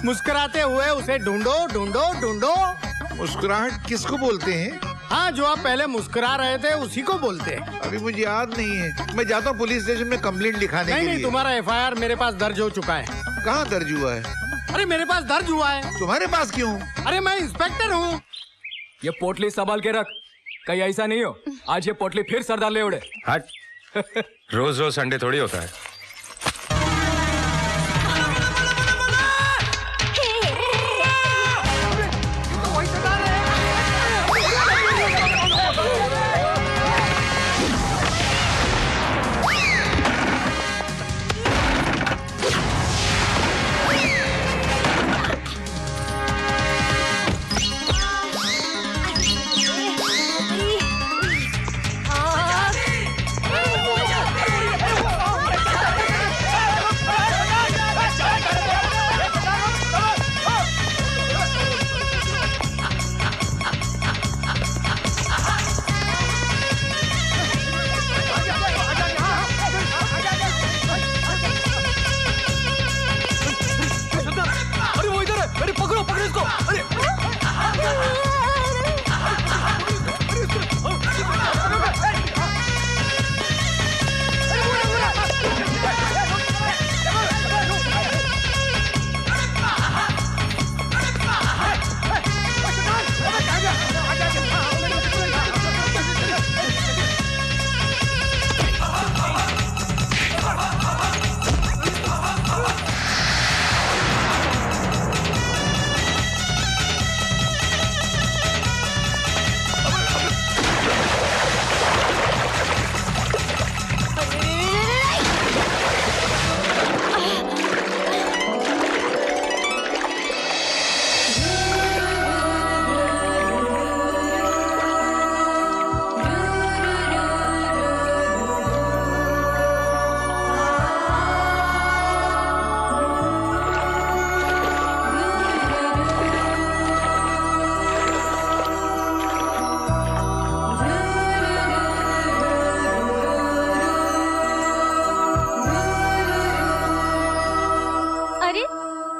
Speaker 11: मुस्कुराते हुए उसे ढूंढो ढूंढो ढूंढो।
Speaker 16: मुस्कुराहट किसको बोलते हैं?
Speaker 11: हाँ, जो आप पहले मुस्कुरा रहे थे उसी को बोलते हैं।
Speaker 16: अभी मुझे याद नहीं है, मैं जाता हूँ पुलिस स्टेशन में कंप्लेंट लिखाने के लिए।
Speaker 11: नहीं, तुम्हारा FIR मेरे पास दर्ज हो चुका है।
Speaker 16: कहाँ दर्ज हुआ है?
Speaker 11: अरे मेरे पास दर्ज हुआ है।
Speaker 16: तुम्हारे पास क्यों?
Speaker 11: अरे मैं इंस्पेक्टर हूँ।
Speaker 15: ये पोटली संभाल के रख, कहीं ऐसा नहीं हो आज ये पोटली फिर सरदार ले उड़े।
Speaker 6: हट। रोज रोज संडे थोड़ी होता है।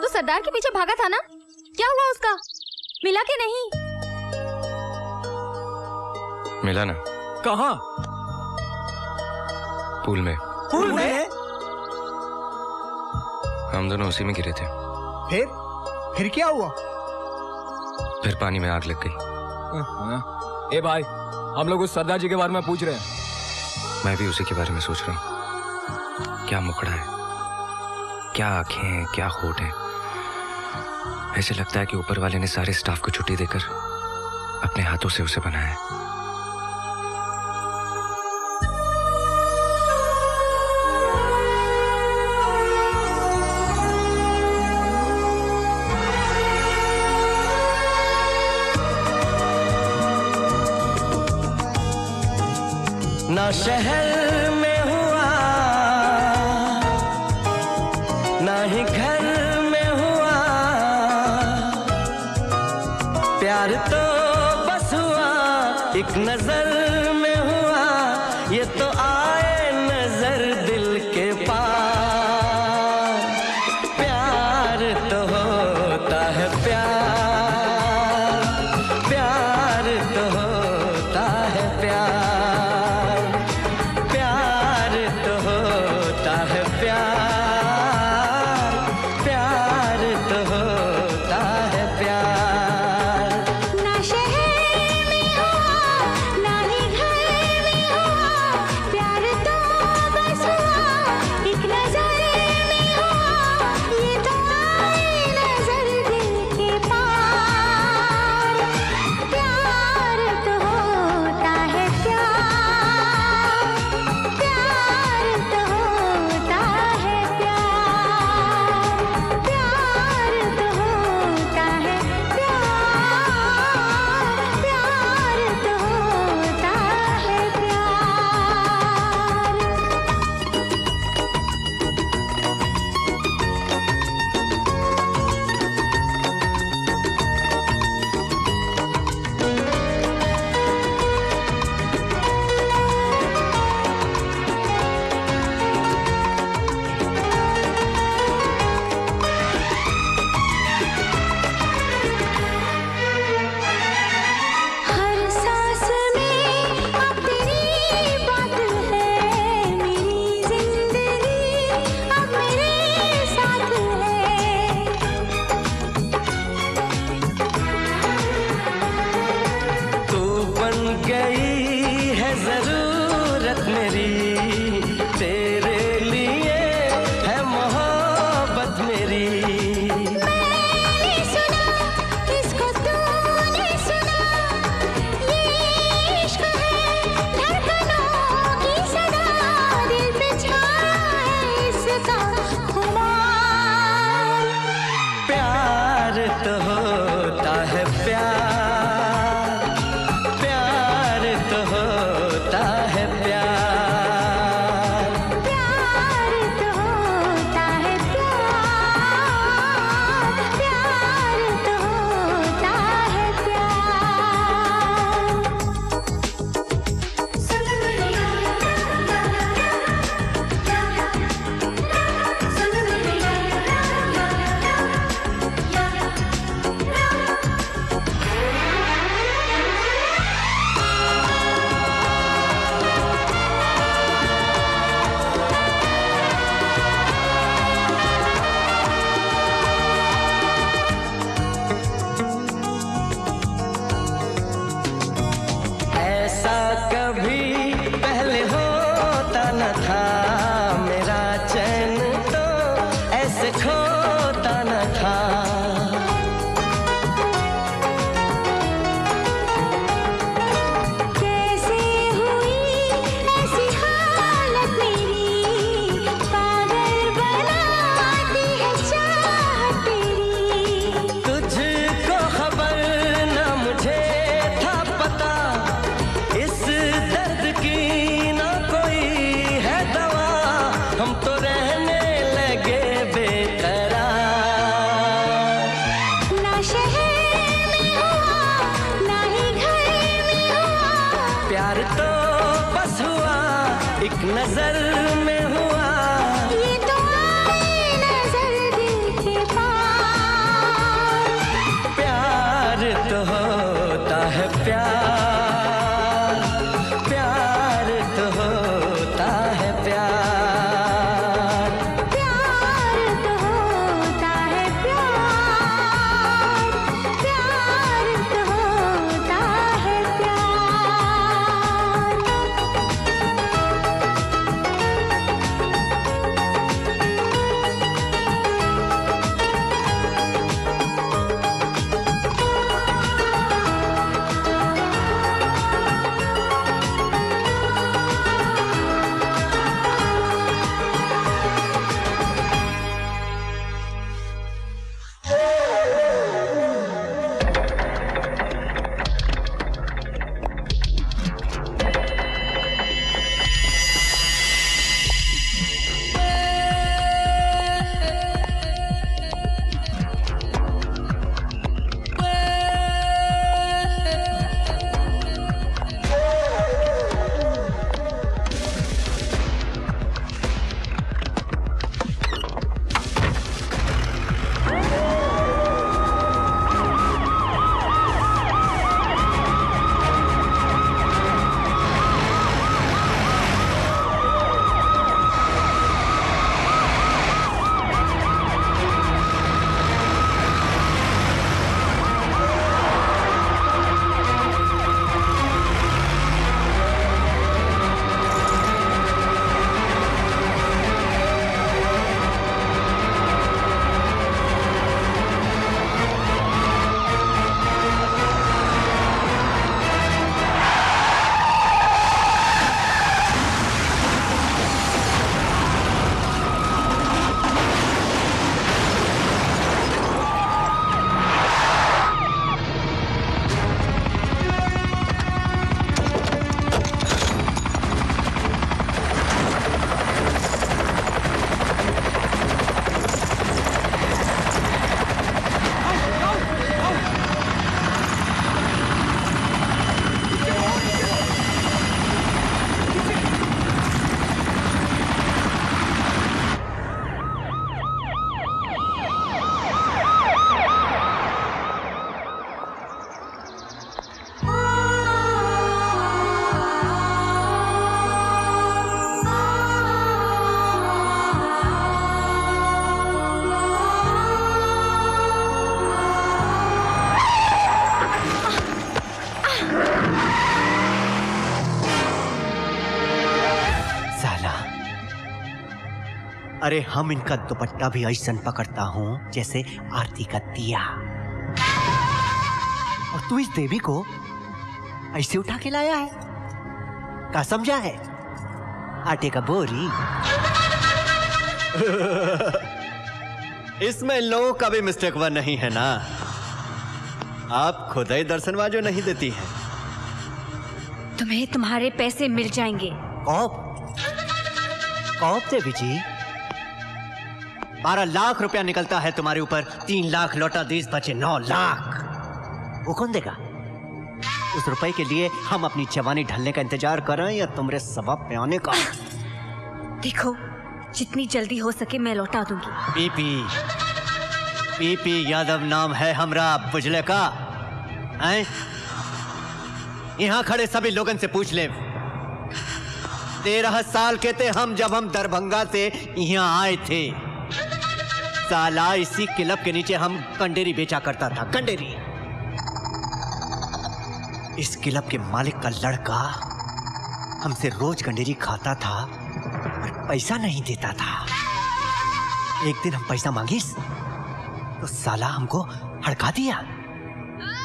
Speaker 8: सरदार के पीछे भागा था ना, क्या हुआ उसका? मिला के नहीं?
Speaker 6: मिला ना।
Speaker 15: कहाँ?
Speaker 6: पूल में।
Speaker 12: पूल में?
Speaker 6: हम दोनों उसी में गिरे थे।
Speaker 12: फिर क्या हुआ?
Speaker 6: फिर पानी में आग लग गई।
Speaker 15: ए भाई, हम लोग उस सरदार जी के बारे में पूछ रहे हैं।
Speaker 6: मैं भी उसी के बारे में सोच रहा हूँ। क्या मुखड़ा है, क्या आंखें हैं, क्या होठ है। ऐसे लगता है कि ऊपर वाले ने सारे स्टाफ को छुट्टी देकर अपने हाथों से उसे बनाया है।
Speaker 10: ना शहर में हुआ, ना ही घर में हुआ, प्यार तो बस हुआ ये तो आए नजर दिल के पार। प्यार तो होता है प्यार, प्यार तो होता है प्यार, प्यार तो होता है प्यार, प्यार तो होता है प्यार।
Speaker 17: ना शहर में हो ना ही घर में हो, प्यार तो बस हुआ एक नजर में हो। ये तो आए नजर दिल के पार। प्यार तो होता है प्यार, प्यार तो होता है प्यार, प्यार तो होता है प्यार, प्यार तो होता है हर सांस में अब तेरी बात है, मेरी जिंदगी अब मेरे साथ है।
Speaker 10: तू बन गई है जरूरत मेरी, तेरे लिए है मोहब्बत मेरी।
Speaker 17: मैंने सुना इसको तूने सुना, ये इश्क है धड़कनों की सदा, दिल पे छाया है इसका खुमार।
Speaker 10: प्यार तो होता है प्यार, प्यार तो होता है प्यार,
Speaker 17: प्यार तो होता है प्यार, प्यार तो होता है
Speaker 10: ऐसा कभी पहले होता न था, मेरा चैन तो ऐसे खोता न था।
Speaker 17: कैसे हुई ऐसी हालत मेरी, पागल बनाती है चाहत तेरी।
Speaker 10: तुझको खबर न मुझे था पता, इस दर्द की ना कोई है दवा, हम तो रहने लगे बेकरार।
Speaker 17: ना शहर में हुआ ना ही घर में हुआ,
Speaker 10: प्यार तो बस हुआ एक नजर में हुआ।
Speaker 17: ये तो आए नजर दिल के पार।
Speaker 10: प्यार तो होता है प्यार, प्यार तो होता है प्यार,
Speaker 17: प्यार तो होता है प्यार, प्यार तो होता है प्यार।
Speaker 3: अरे हम इनका दुपट्टा भी ऐसन पकड़ता हूँ जैसे आरती का दिया। और तू इस देवी को ऐसे उठा के लाया है, क्या समझा है? आटे का बोरी। इसमें लोगों का भी मिस्टेक वन नहीं है ना। आप खुद ही दर्शनवा जो नहीं देती है।
Speaker 8: तुम्हें तुम्हारे पैसे मिल जाएंगे।
Speaker 3: कौप देवी जी, 12 लाख रुपया निकलता है तुम्हारे ऊपर, 3 लाख लौटा दीस, बचे 9 लाख। वो कौन देगा? उस रुपए के लिए हम अपनी जवानी ढलने का इंतजार कर रहे हैं या तुम्हारे सबब पे आने का?
Speaker 8: देखो, जितनी जल्दी हो सके मैं लौटा दूंगी।
Speaker 3: पीपी यादव नाम है हमरा, बुझले का? हैं? यहाँ खड़े सभी लोगन से पूछ ले। 13 साल के थे हम जब हम दरभंगा से यहाँ आए थे। साला इसी क्लब के नीचे हम कंडेरी बेचा करता था, कंडेरी। इस क्लब के मालिक का लड़का हमसे रोज कंडेरी खाता था और पैसा नहीं देता था। एक दिन हम पैसा मांगिस तो साला हमको हड़का दिया।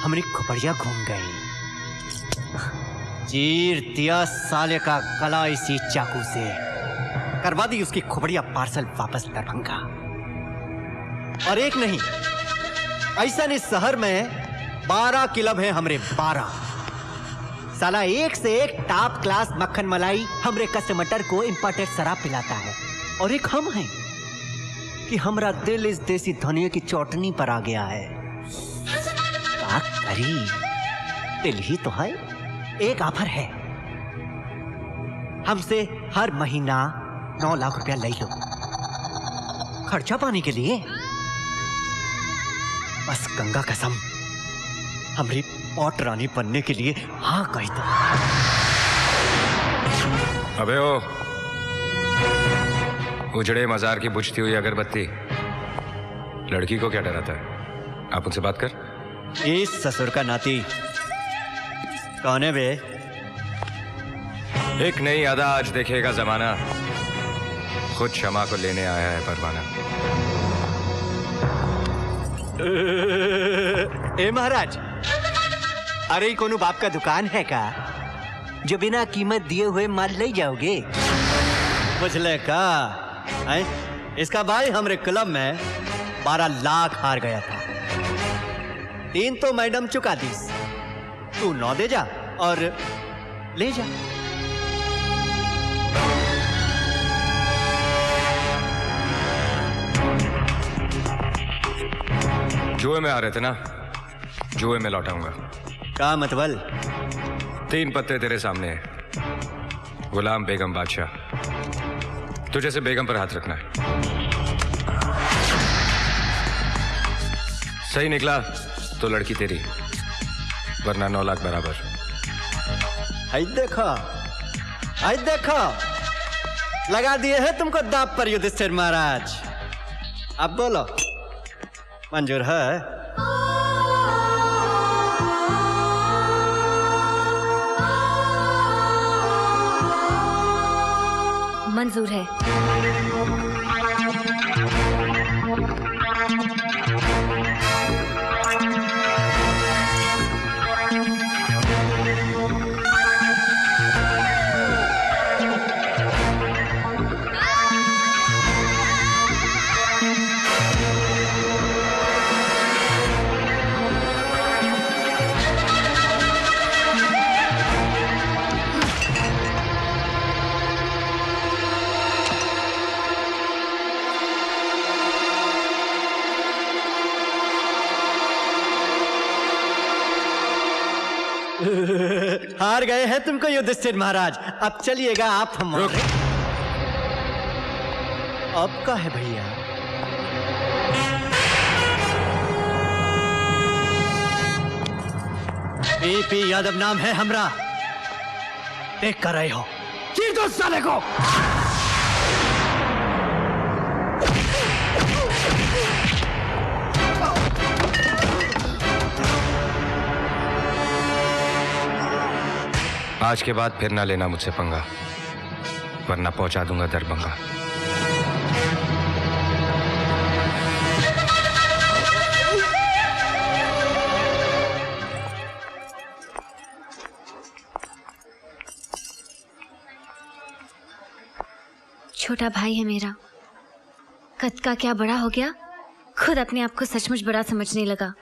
Speaker 3: हमारी खोपड़िया घूम गई। चीर दिया साले का गला इसी चाकू से, करवा दी उसकी खोपड़िया पार्सल वापस दरभंगा। और एक नहीं, ऐसा नहीं, शहर में 12 क्लब है हमरे, 12। साला एक से एक टॉप क्लास मक्खन मलाई हमरे कस्टमर को इंपोर्टेड शराब पिलाता है। और एक हम हैं कि हमरा दिल इस देसी धनिया की चौटनी पर आ गया है। क्या करी, दिल ही तो है। एक ऑफर है, हमसे हर महीना 9 लाख रुपया ले लो, खर्चा पाने के लिए। बस गंगा कसम, हमारी पौट रानी बनने के लिए हाँ कही तो।
Speaker 6: अबे ओ, उजड़े मजार की बुझती हुई अगरबत्ती, लड़की को क्या डराता है? आप उनसे बात कर।
Speaker 3: इस ससुर का नाती कौन है बे?
Speaker 6: एक नई अदा आज देखेगा जमाना, खुद क्षमा को लेने आया है परवाना।
Speaker 3: ए महाराज, अरे कोनो बाप का दुकान है का जो बिना कीमत दिए हुए माल ले जाओगे? बुझले का? इसका भाई हमरे क्लब में 12 लाख हार गया था। 3 तो मैडम चुका दी, तू 9 दे जा और ले जा।
Speaker 6: जुए में आ रहे थे ना, जुए में लौटाऊंगा।
Speaker 3: का मतबल?
Speaker 6: 3 पत्ते तेरे सामने हैं। गुलाम बेगम बादशाह, तुझे से बेगम पर हाथ रखना है। सही निकला तो लड़की तेरी, वरना 9 लाख बराबर।
Speaker 3: हाय देखो, हाय देखो, लगा दिए हैं तुमको दांव पर युधिष्ठिर महाराज। अब बोलो, मंजूर है?
Speaker 8: मंजूर है।
Speaker 3: हार गए हैं तुमको युधिष्ठिर महाराज। अब चलिएगा आप हमारे। अब का है भैया? पीपी यादव नाम है हमरा, देख कर रहे हो? चीर दो साले को।
Speaker 6: आज के बाद फिर ना लेना मुझसे पंगा, वरना पहुंचा दूंगा दरभंगा।
Speaker 18: छोटा भाई है मेरा, कद का क्या बड़ा हो गया, खुद अपने आप को सचमुच बड़ा समझने लगा।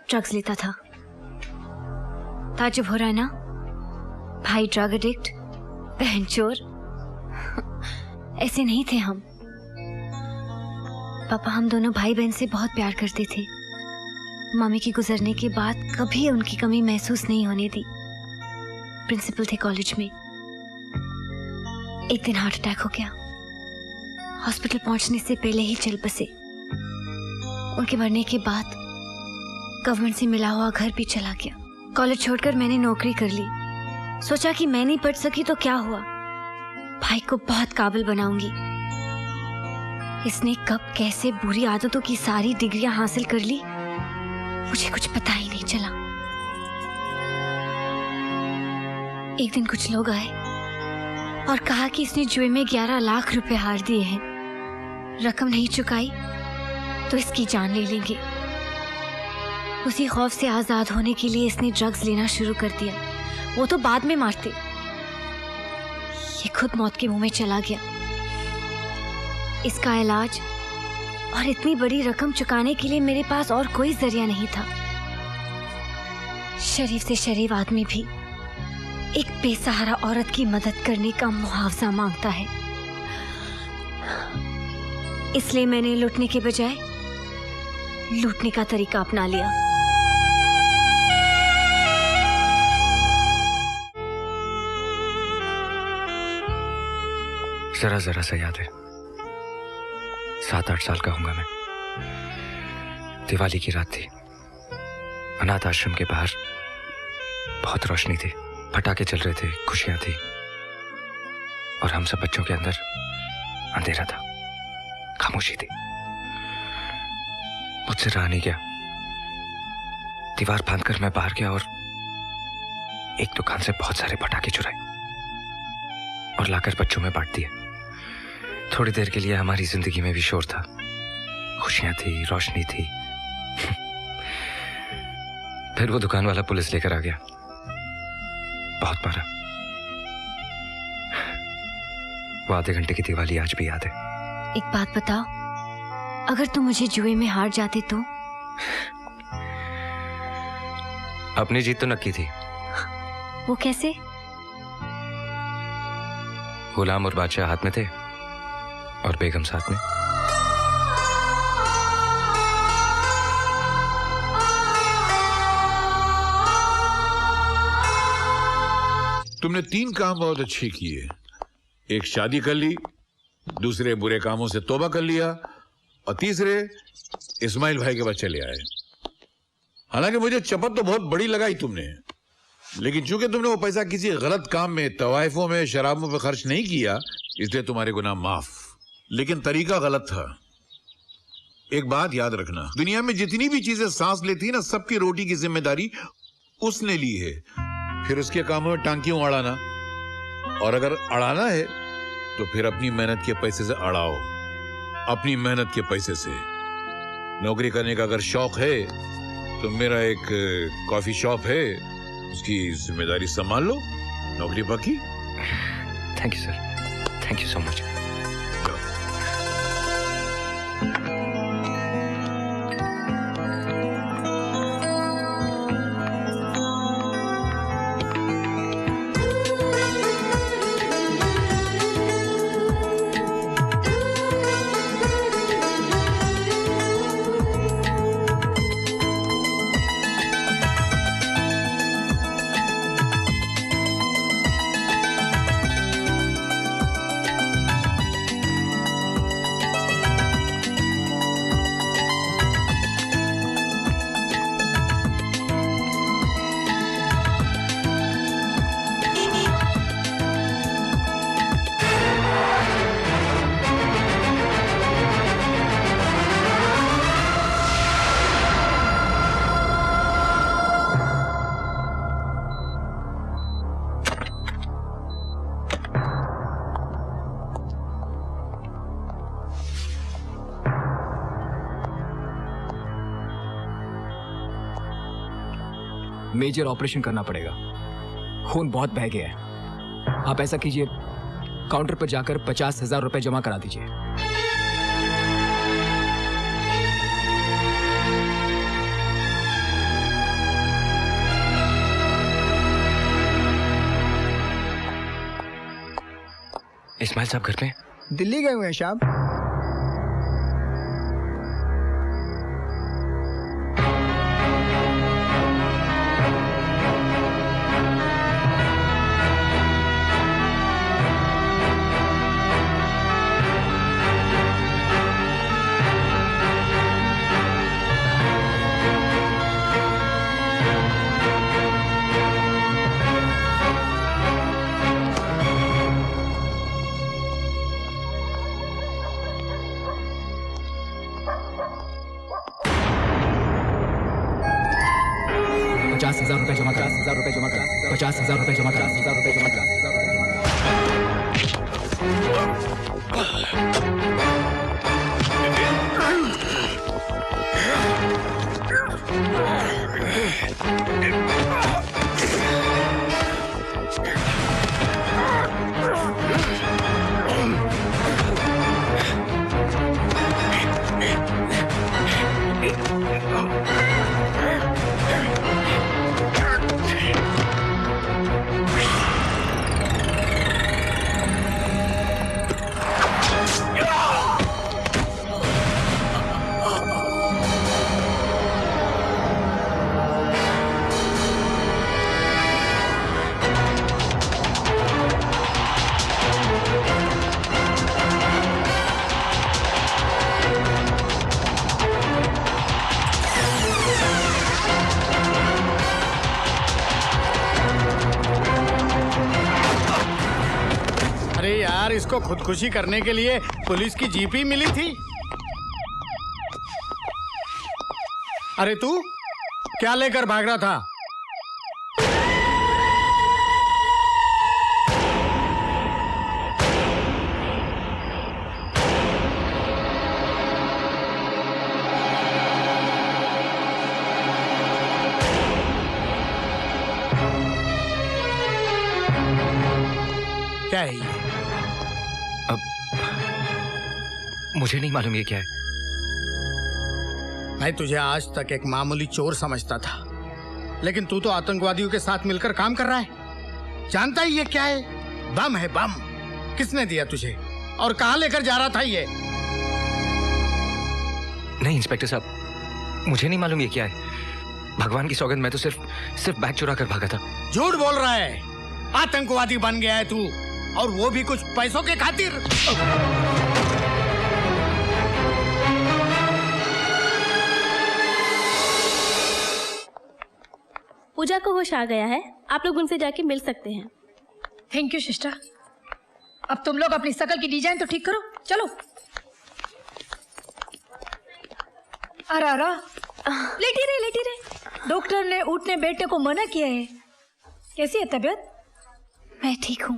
Speaker 18: ड्रग्स लेता था। ताजुब हो रहा है ना? भाई ड्रग एडिक्ट, बहन चोर। ऐसे नहीं थे हम। पापा हम दोनों भाई बहन से बहुत प्यार करते थे। मम्मी के गुजरने के बाद कभी उनकी कमी महसूस नहीं होने दी। प्रिंसिपल थे कॉलेज में। एक दिन हार्ट अटैक हो गया। हॉस्पिटल पहुंचने से पहले ही चल बसे। उनके मरने के बाद गवर्नमेंट से मिला हुआ घर भी चला गया। कॉलेज छोड़कर मैंने नौकरी कर ली। सोचा कि मैं नहीं पढ़ सकी तो क्या हुआ, भाई को बहुत काबिल बनाऊंगी। इसने कब कैसे बुरी आदतों की सारी डिग्रियां हासिल कर ली, मुझे कुछ पता ही नहीं चला। एक दिन कुछ लोग आए और कहा कि इसने जुए में 11 लाख रुपए हार दिए हैं। रकम नहीं चुकाई तो इसकी जान ले लेंगे। उसी खौफ से आजाद होने के लिए इसने ड्रग्स लेना शुरू कर दिया। वो तो बाद में मारते, ये खुद मौत के मुंह में चला गया। इसका इलाज और इतनी बड़ी रकम चुकाने के लिए मेरे पास और कोई जरिया नहीं था। शरीफ से शरीफ आदमी भी एक बेसहारा औरत की मदद करने का मुआवजा मांगता है। इसलिए मैंने लूटने के बजाय लूटने का तरीका अपना लिया।
Speaker 6: जरा जरा सा याद है, 7-8 साल का होऊंगा मैं। दिवाली की रात थी। अनाथ आश्रम के बाहर बहुत रोशनी थी, पटाखे चल रहे थे, खुशियां थी, और हम सब बच्चों के अंदर अंधेरा था, खामोशी थी। मुझसे रहा नहीं गया। दीवार फांदकर मैं बाहर गया और एक दुकान से बहुत सारे पटाखे चुराए और लाकर बच्चों में बांट दिए। थोड़ी देर के लिए हमारी जिंदगी में भी शोर था, खुशियां थी, रोशनी थी। फिर वो दुकान वाला पुलिस लेकर आ गया, बहुत मारा। वो आधे घंटे की दिवाली आज भी याद है।
Speaker 18: एक बात बताओ, अगर तुम मुझे जुए में हार जाते तो?
Speaker 6: अपनी जीत तो नक्की थी।
Speaker 18: वो कैसे?
Speaker 6: गुलाम और बादशाह हाथ में थे और बेगम साथ में।
Speaker 16: तुमने 3 काम बहुत अच्छे किए। एक शादी कर ली, दूसरे बुरे कामों से तौबा कर लिया, और तीसरे इस्माइल भाई के बच्चे ले आए। हालांकि मुझे चपत तो बहुत बड़ी लगाई तुमने, लेकिन चूंकि तुमने वो पैसा किसी गलत काम में, तवाइफों में, शराबों पे खर्च नहीं किया, इसलिए तुम्हारे गुनाह माफ। लेकिन तरीका गलत था। एक बात याद रखना, दुनिया में जितनी भी चीजें सांस लेती ना, सबकी रोटी की जिम्मेदारी उसने ली है। फिर उसके कामों में टांकियों अड़ाना, और अगर अड़ाना है तो फिर अपनी मेहनत के पैसे से अड़ाओ, अपनी मेहनत के पैसे से। नौकरी करने का अगर शौक है तो मेरा एक कॉफी शॉप है, उसकी जिम्मेदारी संभाल लो। नौकरी पक्की?
Speaker 6: Thank you sir, thank you so much.
Speaker 15: Major operation करना पड़ेगा, खून बहुत बह गया है। आप ऐसा कीजिए, काउंटर पर जाकर 50,000 रुपए जमा करा दीजिए।
Speaker 6: इस्माइल साहब घर पे?
Speaker 12: दिल्ली गए हुए हैं साहब। ₹50,000 जमा करा, ₹50,000 जमा करा, ₹50,000 जमा करा, ₹50,000 जमा करा,
Speaker 11: इसको खुदकुशी करने के लिए पुलिस की जीप ही मिली थी। अरे तू क्या लेकर भाग रहा था? क्या है ये?
Speaker 6: मुझे नहीं मालूम ये क्या है।
Speaker 11: मैं तुझे आज तक एक मामूली चोर समझता था, लेकिन तू तो आतंकवादियों के साथ मिलकर काम कर रहा है। जानता ही ये क्या है? बम है, बम। किसने दिया तुझे और कहां लेकर जा रहा था ये?
Speaker 6: नहीं इंस्पेक्टर साहब, मुझे नहीं मालूम ये क्या है। भगवान की सौगंध, मैं तो सिर्फ बैग चुरा कर भागा था।
Speaker 11: झूठ बोल रहा है। आतंकवादी बन गया है तू, और वो भी कुछ पैसों के खातिर।
Speaker 19: पूजा को होश आ गया है, आप लोग उनसे जाके मिल सकते हैं।
Speaker 13: Thank you sister. अब तुम लोग अपनी शकल की डिजाइन तो ठीक करो, चलो। अरे लेटी रहे। डॉक्टर ने उठने बैठने को मना किया है। कैसी है तबीयत?
Speaker 18: मैं ठीक हूँ।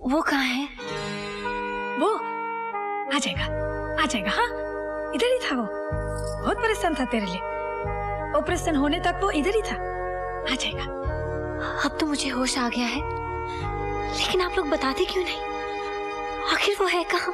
Speaker 18: वो कहाँ है?
Speaker 13: वो आ जाएगा। हाँ, इधर ही था वो। बहुत परेशान था तेरे लिए। ऑपरेशन होने तक वो इधर ही था। आ जाएगा।
Speaker 18: अब तो मुझे होश आ गया है, लेकिन आप लोग बताते क्यों नहीं? आखिर वो है कहाँ?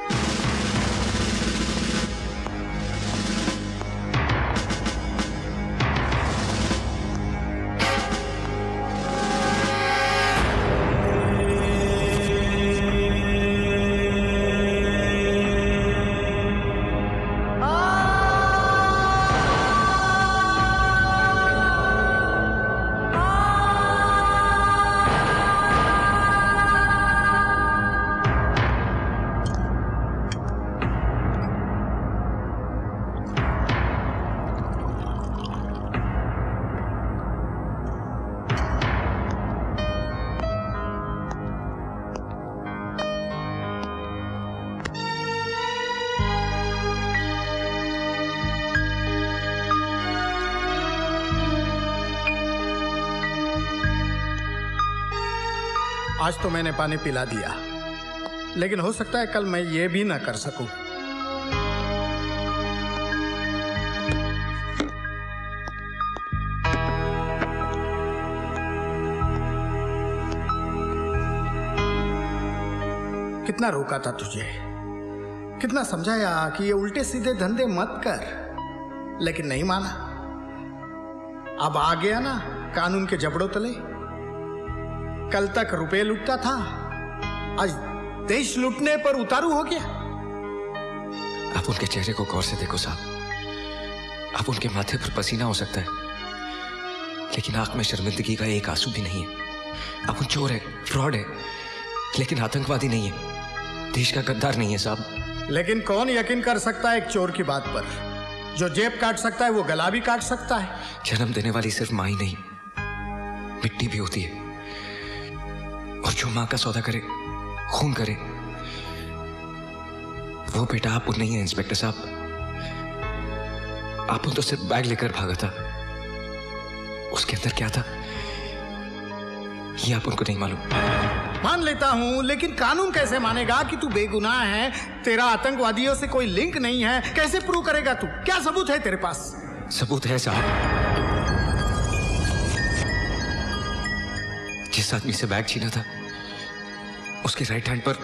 Speaker 11: आज तो मैंने पानी पिला दिया, लेकिन हो सकता है कल मैं ये भी ना कर सकूं।
Speaker 12: कितना रोका था तुझे, कितना समझाया कि ये उल्टे सीधे धंधे मत कर, लेकिन नहीं माना। अब आ गया ना कानून के जबड़ों तले। कल तक रुपए लूटता था, आज देश लूटने पर उतारू हो गया।
Speaker 6: आप उनके चेहरे को गौर से देखो साहब। आप उनके माथे पर पसीना हो सकता है, लेकिन आंख में शर्मिंदगी का एक आंसू भी नहीं है। आप चोर है, फ्रॉड है, लेकिन आतंकवादी नहीं है, देश का गद्दार नहीं है साहब।
Speaker 12: लेकिन कौन यकीन कर सकता है एक चोर की बात पर? जो जेब काट सकता है वो गला भी काट सकता है।
Speaker 6: जन्म देने वाली सिर्फ माँ ही नहीं, मिट्टी भी होती है। और जो माँ का सौदा करे, खून करे, वो बेटा आप नहीं है इंस्पेक्टर साहब। आप तो सिर्फ बैग लेकर भागा था, उसके अंदर क्या था ये आप उनको नहीं मालूम।
Speaker 12: मान लेता हूं, लेकिन कानून कैसे मानेगा कि तू बेगुनाह है, तेरा आतंकवादियों से कोई लिंक नहीं है? कैसे प्रूव करेगा तू? क्या सबूत है तेरे पास?
Speaker 6: सबूत है साहब। जिस आदमी से बैग छीना था, उसके राइट हैंड पर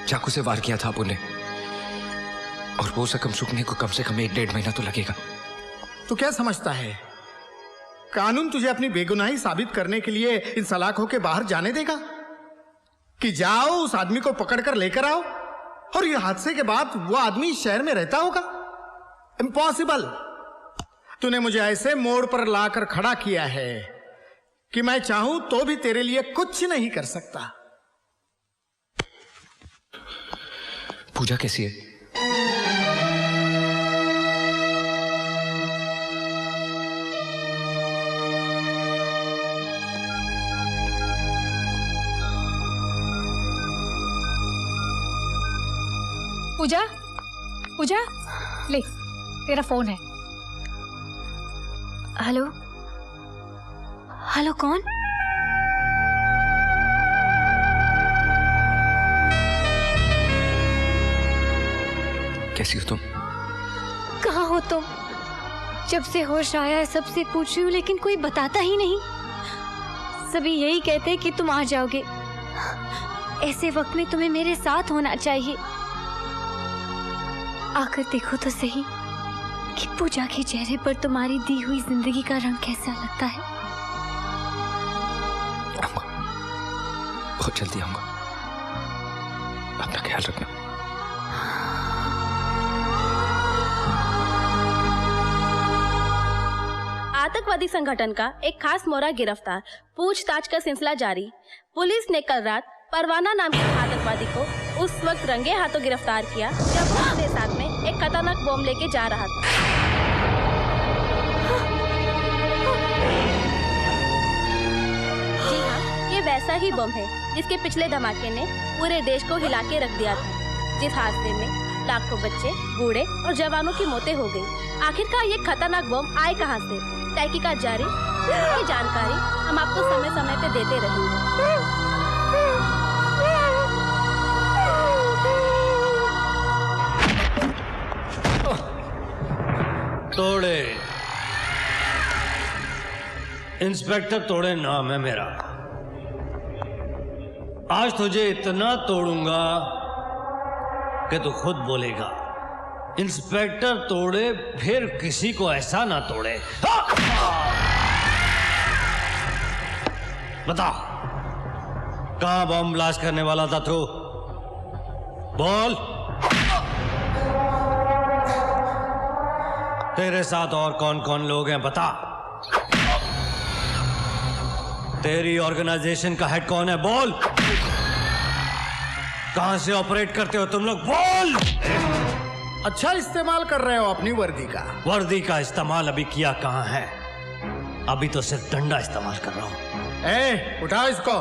Speaker 6: चाकू से वार किया था आपने, और वो जख्म सूखने को कम से कम 1-1.5 महीना तो लगेगा।
Speaker 12: तू क्या समझता है कानून तुझे अपनी बेगुनाही साबित करने के लिए इन सलाखों के बाहर जाने देगा? कि जाओ उस आदमी को पकड़कर लेकर आओ, और ये हादसे के बाद वो आदमी शहर में रहता होगा? इम्पॉसिबल। तूने मुझे ऐसे मोड़ पर लाकर खड़ा किया है कि मैं चाहूं तो भी तेरे लिए कुछ नहीं कर सकता।
Speaker 6: पूजा कैसी है?
Speaker 13: पूजा, पूजा, ले तेरा फोन है।
Speaker 18: हेलो, हेलो कौन?
Speaker 6: कैसी हो तुम?
Speaker 18: कहाँ हो तुम? जब से होश आया है सबसे पूछ रही हूँ, लेकिन कोई बताता ही नहीं। सभी यही कहते हैं कि तुम आ जाओगे। ऐसे वक्त में तुम्हें मेरे साथ होना चाहिए। आकर देखो तो सही कि पूजा के चेहरे पर तुम्हारी दी हुई जिंदगी का रंग कैसा लगता है।
Speaker 6: आऊंगा, बहुत जल्दी आऊंगा। अपना ख्याल रखना।
Speaker 19: आतंकवादी संगठन का एक खास मोहरा गिरफ्तार, पूछताछ का सिलसिला जारी। पुलिस ने कल रात परवाना नाम के आतंकवादी को उस वक्त रंगे हाथों गिरफ्तार किया जब वो अपने साथ में एक खतरनाक बम लेके जा रहा था। जी हाँ, ये वैसा ही बम है जिसके पिछले धमाके ने पूरे देश को हिला के रख दिया था, जिस हादसे में लाखों बच्चे, बूढ़े और जवानों की मौतें हो गई। आखिरकार ये खतरनाक बम आए कहाँ से? तहकीकात जारी, इसकी जानकारी हम आपको समय समय पे देते रहेंगे।
Speaker 20: तोड़े, इंस्पेक्टर तोड़े नाम है मेरा। आज तुझे इतना तोड़ूंगा कि तू खुद बोलेगा इंस्पेक्टर तोड़े, फिर किसी को ऐसा ना तोड़े। बता, कहां बम ब्लास्ट करने वाला था तू? बोल। तेरे साथ और कौन कौन लोग हैं बता। तेरी ऑर्गेनाइजेशन का हेड कौन है? बोल। कहां से ऑपरेट करते हो तुम लोग? बोल।
Speaker 12: अच्छा इस्तेमाल कर रहे हो अपनी वर्दी का?
Speaker 20: वर्दी का इस्तेमाल अभी किया कहां है? अभी तो सिर्फ डंडा इस्तेमाल कर रहा हूं।
Speaker 12: ए, उठाओ इसको।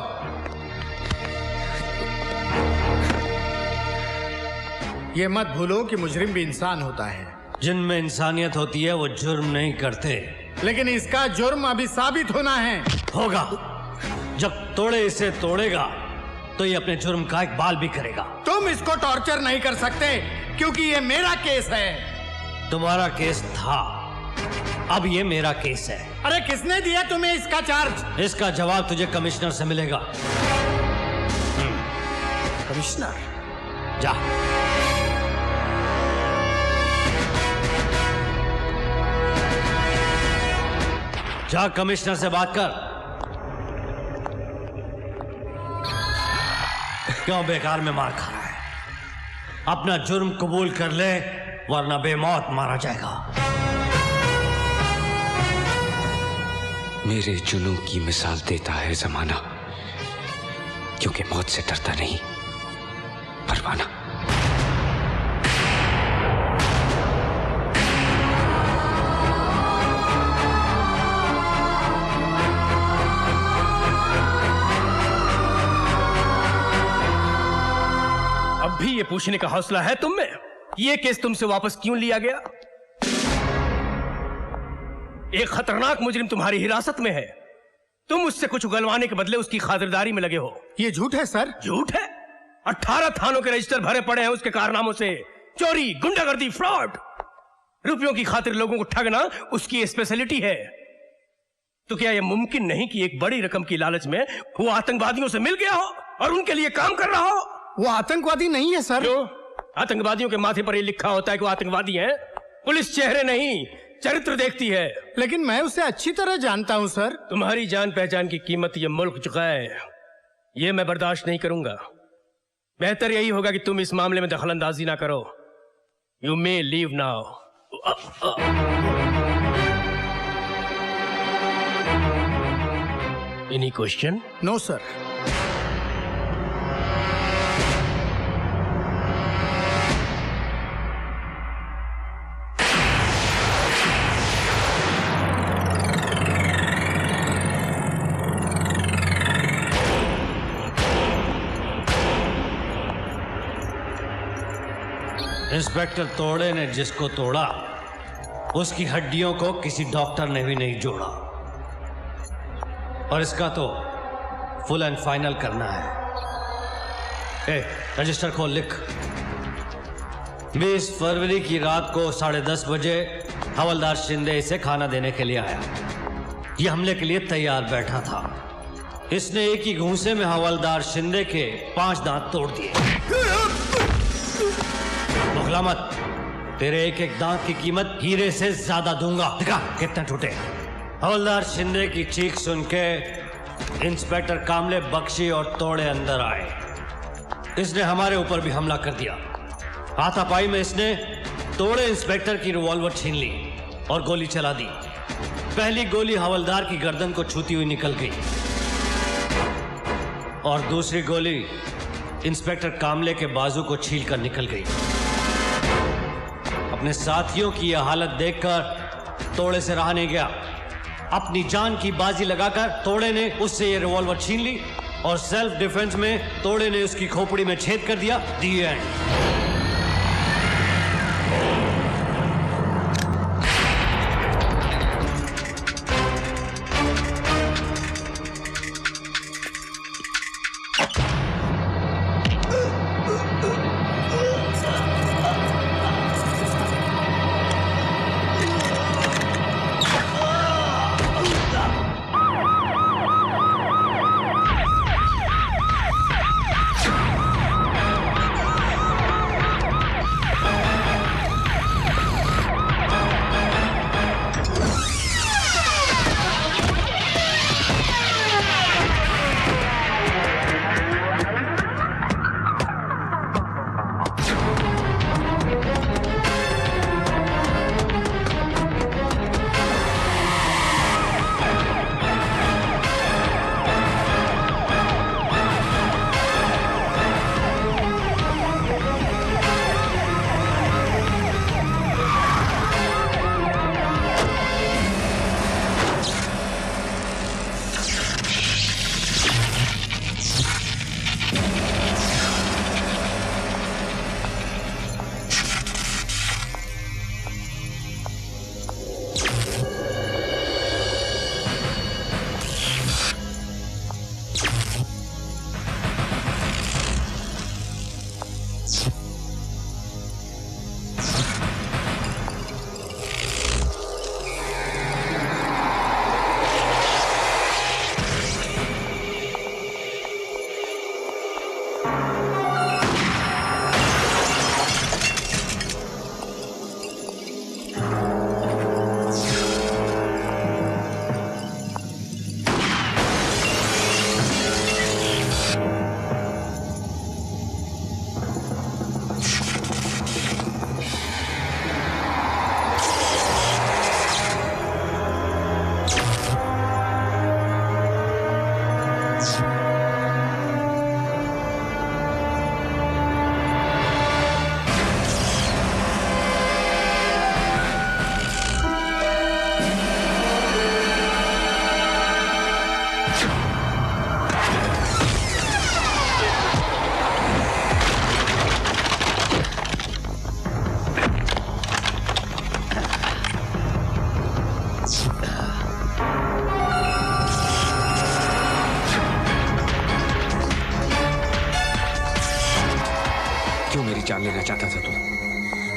Speaker 12: ये मत भूलो कि मुजरिम भी इंसान होता है।
Speaker 20: जिनमें इंसानियत होती है वो जुर्म नहीं करते।
Speaker 12: लेकिन इसका जुर्म अभी साबित होना है।
Speaker 20: होगा। जब तोड़े इसे तोड़ेगा तो ये अपने जुर्म का एक बाल भी करेगा।
Speaker 12: तुम इसको टॉर्चर नहीं कर सकते क्योंकि ये मेरा केस है।
Speaker 20: तुम्हारा केस था, अब ये मेरा केस है।
Speaker 12: अरे किसने दिया तुम्हें इसका चार्ज?
Speaker 20: इसका जवाब तुझे कमिश्नर से मिलेगा।
Speaker 12: कमिश्नर?
Speaker 20: जा। जा कमिश्नर से बात कर। क्यों बेकार में मार खा रहा है? अपना जुर्म कबूल कर ले, वरना बेमौत मारा जाएगा।
Speaker 21: मेरे जुनून की मिसाल देता है जमाना, क्योंकि मौत से डरता नहीं परवाना।
Speaker 22: अब भी ये पूछने का हौसला है तुम में? ये केस तुमसे वापस क्यों लिया गया? एक खतरनाक मुजरिम तुम्हारी हिरासत में है। तुम उससे कुछ उगलवाने के बदले उसकी खातिरदारी में लगे हो।
Speaker 23: ये झूठ है सर।
Speaker 22: झूठ है? 18 थानों के रजिस्टर भरे पड़े हैं उसके कारनामों से। चोरी, गुंडागर्दी, फ्रॉड, रुपयों की खातिर लोगों को ठगना उसकी स्पेशलिटी है। तो क्या यह मुमकिन नहीं कि एक बड़ी रकम की लालच में वो आतंकवादियों से मिल गया हो और उनके लिए काम कर रहा हो?
Speaker 23: वो आतंकवादी नहीं है सर।
Speaker 22: क्यों? आतंकवादियों के माथे पर ये लिखा होता है कि वो आतंकवादी हैं। पुलिस चेहरे नहीं, चरित्र देखती है।
Speaker 23: लेकिन मैं उसे अच्छी तरह जानता हूं सर।
Speaker 22: तुम्हारी जान पहचान की कीमत ये मुल्क चुका है, ये मैं बर्दाश्त नहीं करूंगा। बेहतर यही होगा कि तुम इस मामले में दखलंदाजी ना करो। You may leave now. Any question?
Speaker 23: No sir.
Speaker 20: Inspector तोड़े ने जिसको तोड़ा, उसकी हड्डियों को किसी डॉक्टर ने भी नहीं जोड़ा। और इसका तो फुल एंड फाइनल करना है। रजिस्टर खोल, लिख। 20 फरवरी की रात को 10:30 बजे हवलदार शिंदे इसे खाना देने के लिए आया। ये हमले के लिए तैयार बैठा था। इसने एक ही घूंसे में हवलदार शिंदे के 5 दांत तोड़ दिए। बखला मत, तेरे एक एक दांत की कीमत हीरे से ज्यादा दूंगा। दिखा कितने टूटे। हवलदार शिंदे की चीख सुन के इंस्पेक्टर कामले, बख्शी और तोड़े अंदर आए। इसने हमारे ऊपर भी हमला कर दिया। हाथापाई में इसने तोड़े इंस्पेक्टर की रिवॉल्वर छीन ली और गोली चला दी। पहली गोली हवलदार की गर्दन को छूती हुई निकल गई और दूसरी गोली इंस्पेक्टर कामले के बाजू को छीलकर निकल गई। अपने साथियों की यह हालत देखकर तोड़े से रहा नहीं गया। अपनी जान की बाजी लगाकर तोड़े ने उससे ये रिवॉल्वर छीन ली और सेल्फ डिफेंस में तोड़े ने उसकी खोपड़ी में छेद कर दिया। दी एंड।
Speaker 21: क्यों मेरी जान लेना चाहता था तू?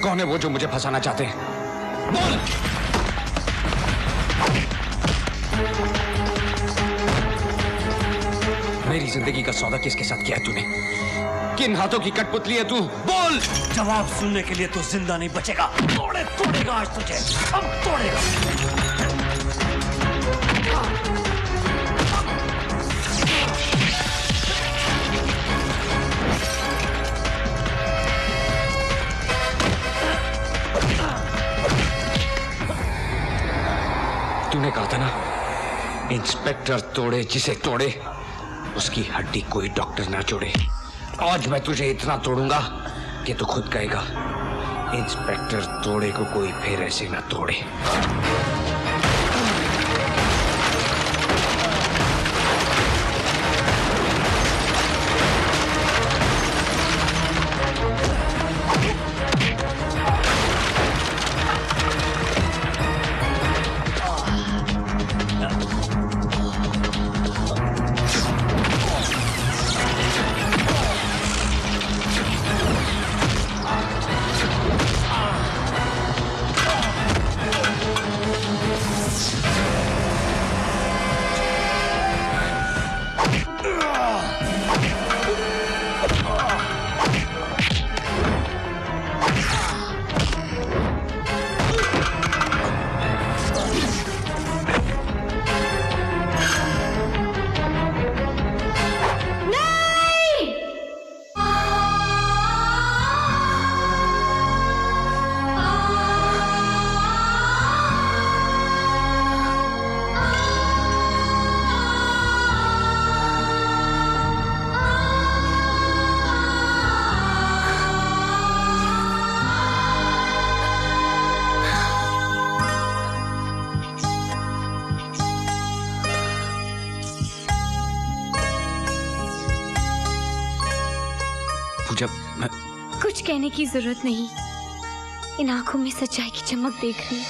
Speaker 21: कौन है वो जो मुझे फंसाना चाहते हैं? बोल! मेरी जिंदगी का सौदा किसके साथ किया है तूने? किन हाथों की कठपुतली है तू? बोल!
Speaker 20: जवाब सुनने के लिए तू जिंदा नहीं बचेगा। तोड़ेगा आज तुझे, अब तोड़ेगा।
Speaker 21: तूने कहा था ना, इंस्पेक्टर तोड़े जिसे तोड़े, उसकी हड्डी कोई डॉक्टर ना जोड़े। आज मैं तुझे इतना तोड़ूंगा कि तू खुद कहेगा, इंस्पेक्टर तोड़े को कोई फिर ऐसे ना तोड़े।
Speaker 18: कुछ कहने की जरूरत नहीं, इन आंखों में सच्चाई की चमक देख रही हूँ।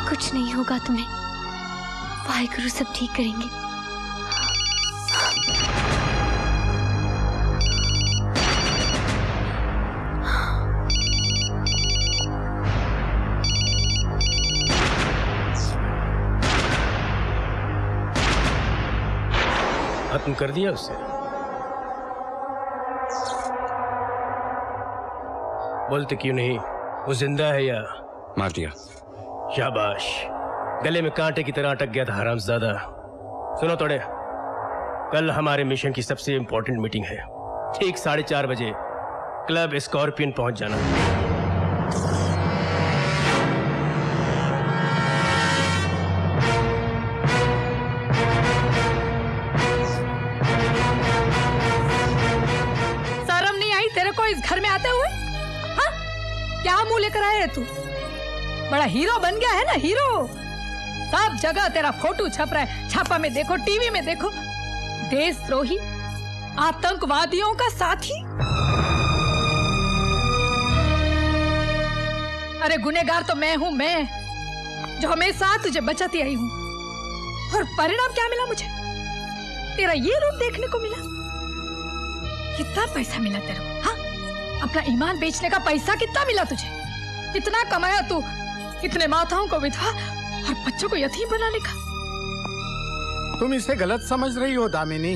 Speaker 18: कुछ नहीं होगा तुम्हें, वाहिगुरु सब ठीक करेंगे।
Speaker 22: खत्म कर दिया उसे? बोलते क्यों नहीं? वो जिंदा है या
Speaker 21: मार दिया?
Speaker 22: शाबाश, गले में कांटे की तरह अटक गया था हरामजादा। सुनो तोड़े, कल हमारे मिशन की सबसे इंपॉर्टेंट मीटिंग है। ठीक 4:30 बजे क्लब स्कॉर्पियन पहुंच जाना।
Speaker 13: शर्म नहीं आई तेरे को इस घर में आते हुए? हाँ? क्या मुंह लेकर आया है तू? बड़ा हीरो बन गया है ना, हीरो। सब जगह तेरा फोटो छप रहा है, छापा में देखो, टीवी में देखो। देशद्रोही, आतंकवादियों का साथी। अरे गुनहगार तो मैं हूं, मैं जो हमेशा तुझे बचाती आई हूं। और परिणाम क्या मिला मुझे? तेरा ये रूप देखने को मिला। कितना पैसा मिला तेरे को? हाँ, अपना ईमान बेचने का पैसा कितना मिला तुझे? कितना कमाया तू? इतने माताओं को विधवा और बच्चों को यतीम बनाने का।
Speaker 23: तुम इसे गलत समझ रही हो दामिनी।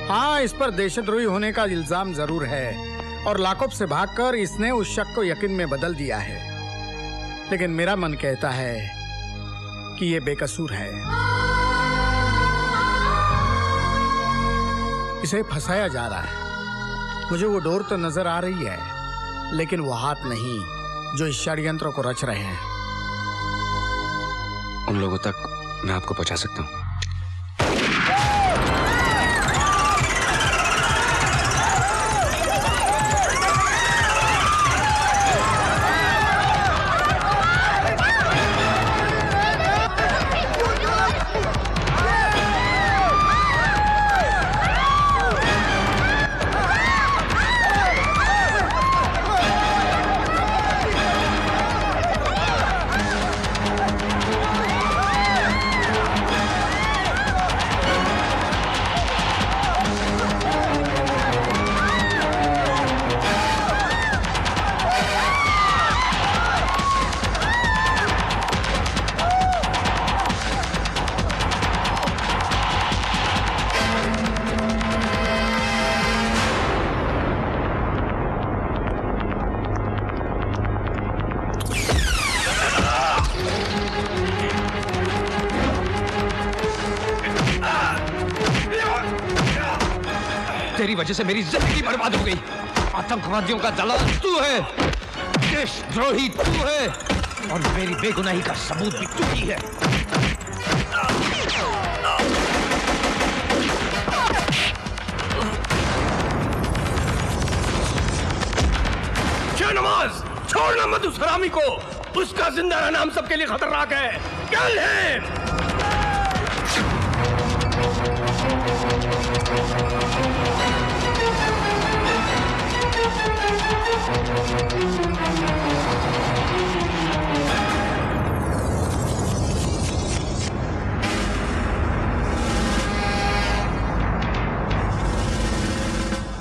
Speaker 23: हाँ, इस पर देशद्रोही होने का इल्जाम जरूर है और लाकअप से भागकर इसने उस शक को यकीन में बदल दिया है। लेकिन मेरा मन कहता है कि ये बेकसूर है। इसे फंसाया जा रहा है। मुझे वो डोर तो नजर आ रही है, लेकिन वो हाथ नहीं जो इस षड्यंत्र को रच रहे हैं।
Speaker 21: उन लोगों तक मैं आपको पहुंचा सकता हूं।
Speaker 6: तेरी वजह से मेरी जिंदगी बर्बाद हो गई। आतंकवादियों का दलाल तू है, देशद्रोही तू है, और मेरी बेगुनाही का सबूत भी तू ही है।
Speaker 22: शाहनवाज, छोड़ना मत उस हरामी को। उसका जिंदा रहना हम सबके लिए खतरनाक है। कल है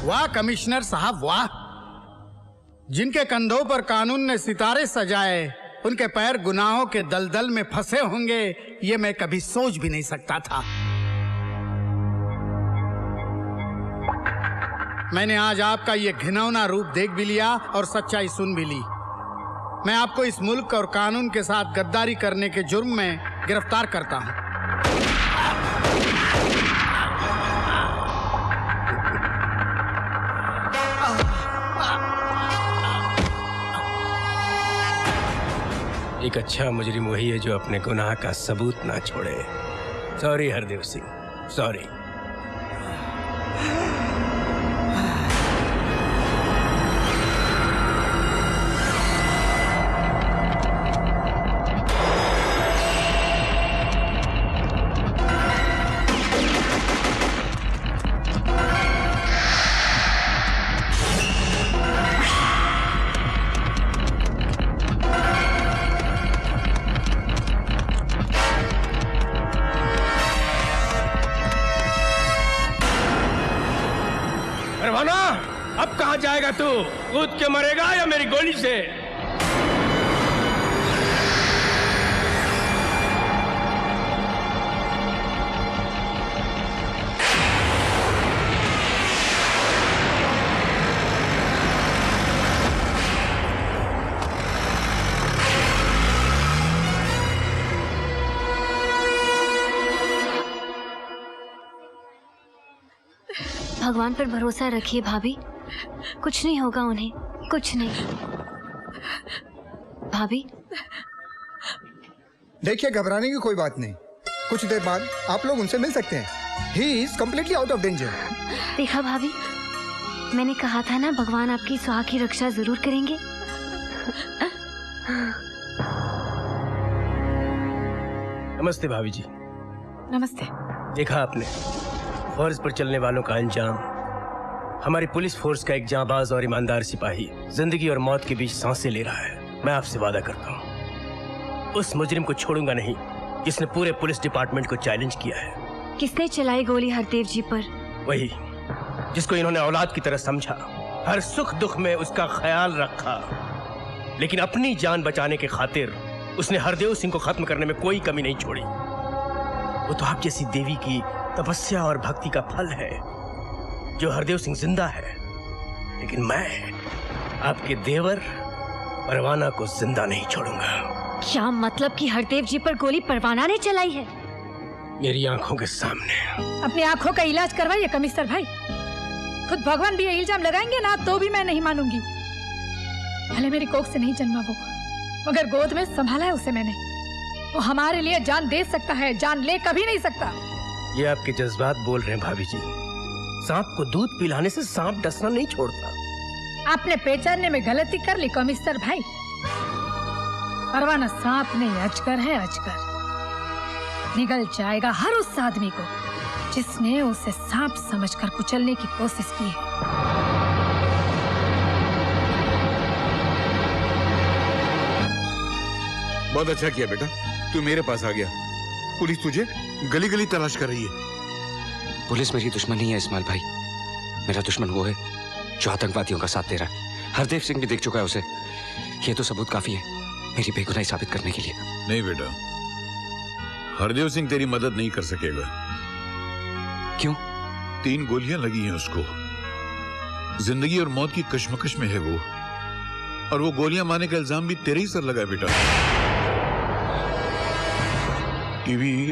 Speaker 23: वाह कमिश्नर साहब वाह, जिनके कंधों पर कानून ने सितारे सजाए, उनके पैर गुनाहों के दलदल में फंसे होंगे, ये मैं कभी सोच भी नहीं सकता था। मैंने आज आपका ये घिनौना रूप देख भी लिया और सच्चाई सुन भी ली। मैं आपको इस मुल्क और कानून के साथ गद्दारी करने के जुर्म में गिरफ्तार करता हूं।
Speaker 22: एक अच्छा मुजरिम वही है जो अपने गुनाह का सबूत ना छोड़े। Sorry Hardev Singh, sorry. परवाना, अब कहाँ जाएगा तू? कूद के मरेगा या मेरी गोली से?
Speaker 18: भगवान पर भरोसा रखिए भाभी, कुछ नहीं होगा उन्हें, कुछ नहीं। भाभी
Speaker 12: देखिए, घबराने की कोई बात नहीं। कुछ देर बाद आप लोग उनसे मिल सकते हैं। He is completely out of danger.
Speaker 18: देखा भाभी, मैंने कहा था ना, भगवान आपकी सुहाग की रक्षा जरूर करेंगे।
Speaker 22: नमस्ते भाभी जी।
Speaker 13: नमस्ते।
Speaker 22: देखा आपने, फर्ज पर चलने वालों का अंजाम। हमारी पुलिस फोर्स का एक जांबाज और ईमानदार सिपाही जिंदगी और मौत के बीच सांसें ले रहा है। मैं आपसे वादा करता हूँ, उस मुजरिम को छोड़ूंगा नहीं जिसने पूरे पुलिस डिपार्टमेंट को चैलेंज किया है।
Speaker 18: किसने चलाई गोली हरदेव जी पर?
Speaker 22: वही जिसको इन्होंने औलाद की तरह समझा, हर सुख दुख में उसका ख्याल रखा, लेकिन अपनी जान बचाने के खातिर उसने हरदेव सिंह को खत्म करने में कोई कमी नहीं छोड़ी। वो तो आप जैसी देवी की तपस्या और भक्ति का फल है जो हरदेव सिंह जिंदा है, लेकिन मैं आपके देवर परवाना को जिंदा नहीं छोड़ूंगा।
Speaker 18: क्या मतलब कि हरदेव जी पर गोली परवाना ने चलाई है?
Speaker 22: मेरी आंखों के सामने।
Speaker 13: अपनी आंखों का इलाज करवाइए कमिश्नर भाई। खुद भगवान भी ये इल्जाम लगाएंगे ना तो भी मैं नहीं मानूंगी। भले मेरी कोख से नहीं जन्मा वो, मगर गोद में संभाला है उसे मैंने। वो हमारे लिए जान दे सकता है, जान ले कभी नहीं सकता।
Speaker 22: ये आपके जज्बात बोल रहे हैं भाभी जी। सांप को दूध पिलाने से सांप डसना नहीं छोड़ता।
Speaker 13: आपने पहचानने में गलती कर ली कमिश्नर भाई। परवाना सांप नहीं, अजगर है, अजगर। निगल जाएगा हर उस आदमी को जिसने उसे सांप समझकर कुचलने की कोशिश की है।
Speaker 16: बहुत अच्छा किया बेटा, तू मेरे पास आ गया। पुलिस तुझे गली गली तलाश कर रही है।
Speaker 21: पुलिस मेरी दुश्मन नहीं है इस्माइल भाई, मेरा दुश्मन वो है जो आतंकवादियों का साथ दे रहा है। हरदेव सिंह भी देख चुका है उसे। ये तो सबूत काफी है मेरी बेगुनाही साबित करने के लिए।
Speaker 16: नहीं बेटा, हरदेव सिंह तेरी मदद नहीं कर सकेगा।
Speaker 21: क्यों?
Speaker 16: 3 गोलियां लगी हैं उसको। जिंदगी और मौत की कश्मकश में है वो, और वो गोलियां मारने का इल्जाम भी तेरे ही सर लगा है बेटा। टीवी,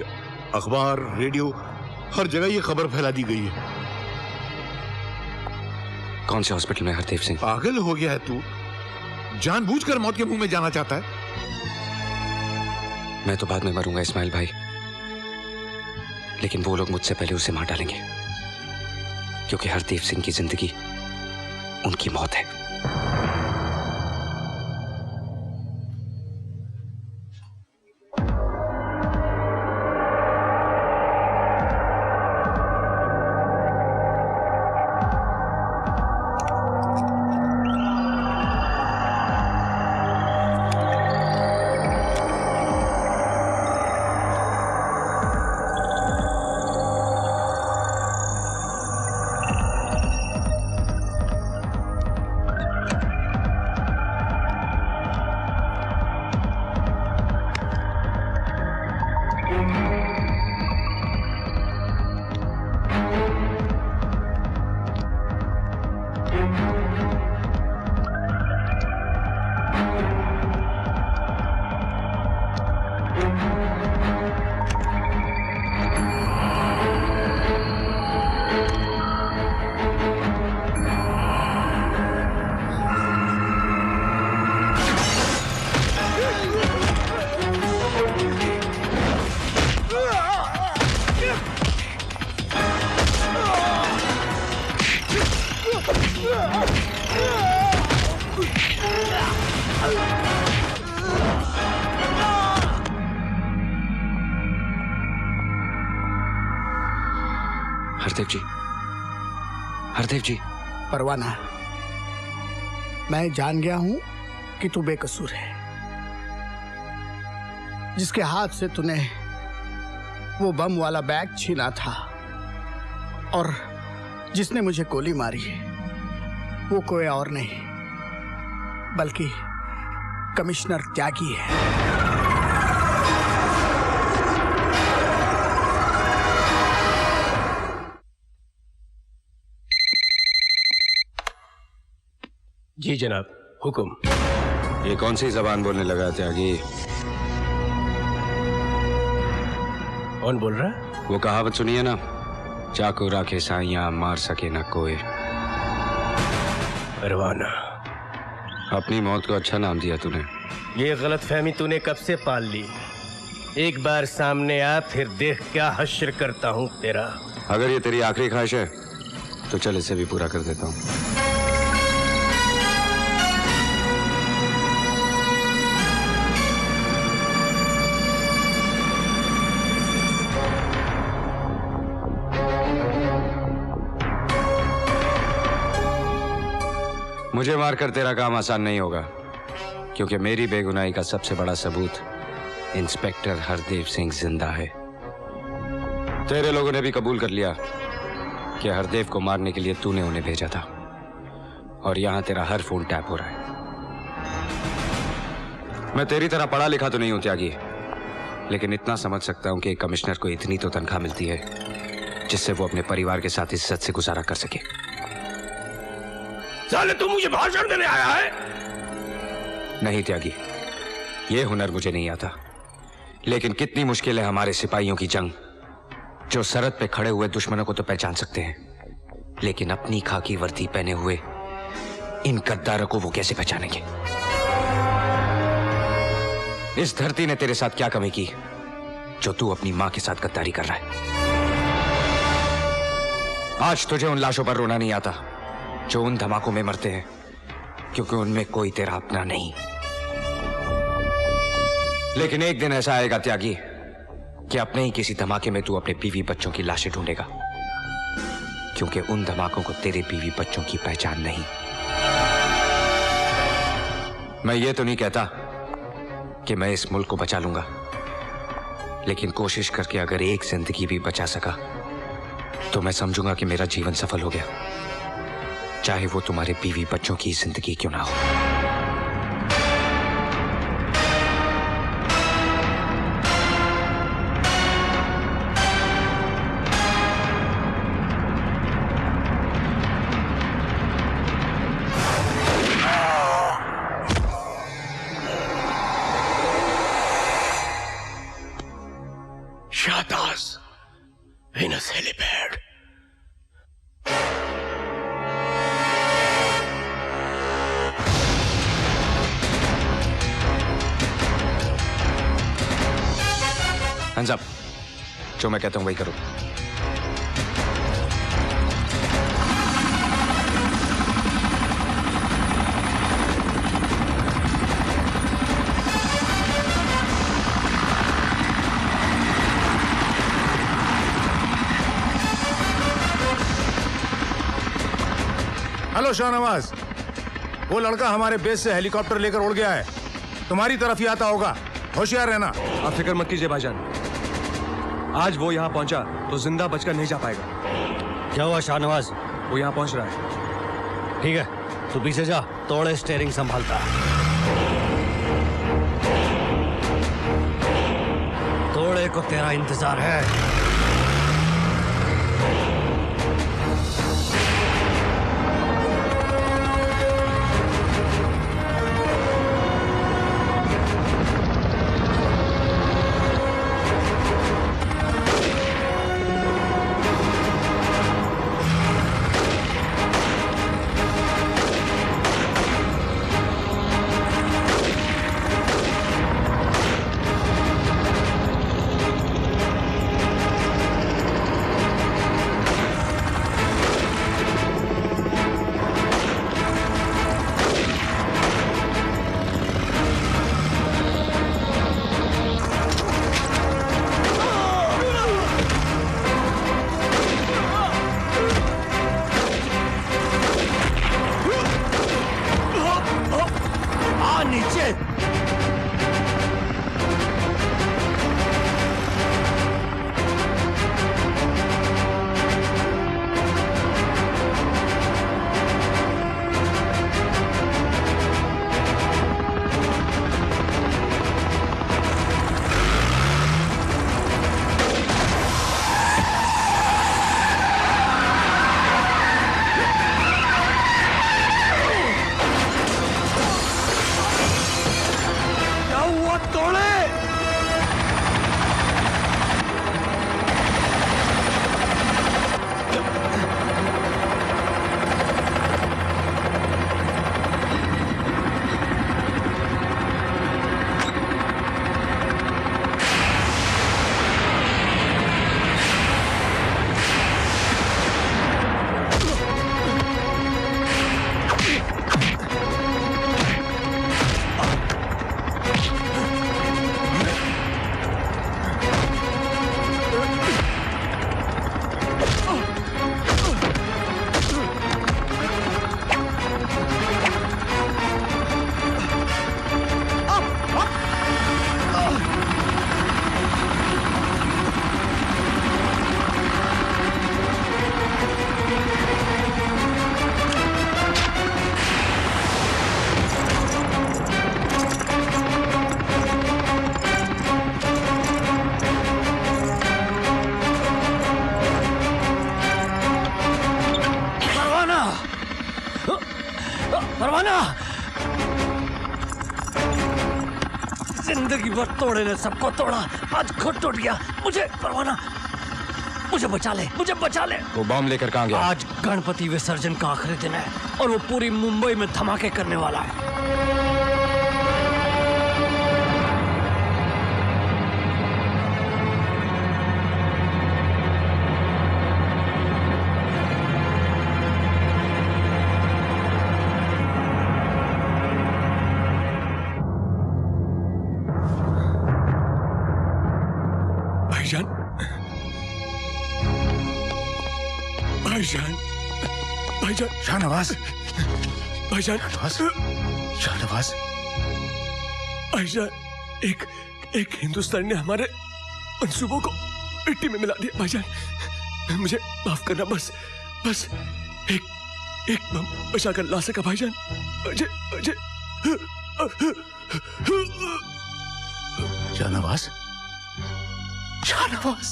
Speaker 16: अखबार, रेडियो, हर जगह ये खबर फैला दी गई है।
Speaker 6: कौन से हॉस्पिटल में हरदेव सिंह?
Speaker 16: पागल हो गया है तू? जानबूझकर मौत के मुंह में जाना चाहता है?
Speaker 6: मैं तो बाद में मरूंगा इस्माइल भाई, लेकिन वो लोग मुझसे पहले उसे मार डालेंगे, क्योंकि हरदेव सिंह की जिंदगी उनकी मौत है। हरदेव जी।
Speaker 23: परवाना, मैं जान गया हूं कि तू बेकसूर है। जिसके हाथ से तूने वो बम वाला बैग छीना था और जिसने मुझे गोली मारी है, वो कोई और नहीं बल्कि कमिश्नर त्यागी है।
Speaker 22: जी जनाब, हुक्म।
Speaker 6: ये कौन सी जबान बोलने लगा त्यागी?
Speaker 22: कौन बोल रहा?
Speaker 6: वो कहावत सुनिए ना, चाकू राखे साइयां मार सके न कोई।
Speaker 22: परवाना,
Speaker 6: अपनी मौत को अच्छा नाम दिया तूने।
Speaker 22: ये गलतफहमी तूने कब से पाल ली? एक बार सामने आ, फिर देख क्या हश्र करता हूँ तेरा।
Speaker 6: अगर ये तेरी आखिरी ख्वाहिश है तो चल इसे भी पूरा कर देता हूँ। मुझे मारकर तेरा काम आसान नहीं होगा, क्योंकि मेरी बेगुनाही का सबसे बड़ा सबूत इंस्पेक्टर हरदेव सिंह जिंदा है। तेरे लोगों ने भी कबूल कर लिया कि हरदेव को मारने के लिए तूने उन्हें भेजा था, और यहां तेरा हर फोन टैप हो रहा है। मैं तेरी तरह पढ़ा लिखा तो नहीं हूं त्यागी, लेकिन इतना समझ सकता हूं कि कमिश्नर को इतनी तो तनख्वाह मिलती है जिससे वो अपने परिवार के साथ इज्जत से गुजारा कर सके।
Speaker 22: साले तू मुझे भाषण देने आया है?
Speaker 6: नहीं त्यागी, ये हुनर मुझे नहीं आता, लेकिन कितनी मुश्किल है हमारे सिपाहियों की जंग, जो सरहद पे खड़े हुए दुश्मनों को तो पहचान सकते हैं, लेकिन अपनी खाकी वर्दी पहने हुए इन गद्दारों को वो कैसे पहचानेंगे? इस धरती ने तेरे साथ क्या कमी की जो तू अपनी मां के साथ गद्दारी कर रहा है? आज तुझे उन लाशों पर रोना नहीं आता जो उन धमाकों में मरते हैं, क्योंकि उनमें कोई तेरा अपना नहीं। लेकिन एक दिन ऐसा आएगा त्यागी कि अपने ही किसी धमाके में तू अपने बीवी बच्चों की लाशें ढूंढेगा, क्योंकि उन धमाकों को तेरे बीवी बच्चों की पहचान नहीं। मैं ये तो नहीं कहता कि मैं इस मुल्क को बचा लूंगा, लेकिन कोशिश करके अगर एक जिंदगी भी बचा सका तो मैं समझूंगा कि मेरा जीवन सफल हो गया, चाहे वो तुम्हारे बीवी बच्चों की जिंदगी क्यों ना हो।
Speaker 22: शाहताज इन हेलीपैड।
Speaker 6: Hands up. जो मैं कहता हूं वही करो।
Speaker 1: हेलो शाहनवाज, वो लड़का हमारे बेस से हेलीकॉप्टर लेकर उड़ गया है। तुम्हारी तरफ ही आता होगा, होशियार रहना।
Speaker 2: आप फिक्र मत कीजिए भाईजान, आज वो यहाँ पहुंचा तो जिंदा बचकर नहीं जा पाएगा।
Speaker 20: क्या हुआ शाहनवाज?
Speaker 2: वो यहाँ पहुंच रहा है।
Speaker 20: ठीक है, तू पीछे जा, तोड़े स्टीयरिंग संभालता है। तोड़े को तेरा इंतजार है। परवाना, जिंदगी भर तोड़े ने सबको तोड़ा, आज खुद टूट गया। मुझे परवाना, मुझे बचा ले, मुझे बचा ले।
Speaker 6: वो बॉम्ब लेकर कहाँ गया?
Speaker 20: आज गणपति विसर्जन का आखिरी दिन है और वो पूरी मुंबई में धमाके करने वाला है।
Speaker 2: भाईजान, भाईजान, भाईजान,
Speaker 1: शाहनवाज,
Speaker 2: भाईजान,
Speaker 1: शाहनवाज,
Speaker 2: भाईजान, एक हिंदुस्तानी ने हमारे मंसूबों को मिट्टी में मिला दिया। भाईजान, मुझे माफ करना, बस एक बम बचा कर ला सका भाईजान। मुझे
Speaker 1: शाहनवाज, शाहनवाज,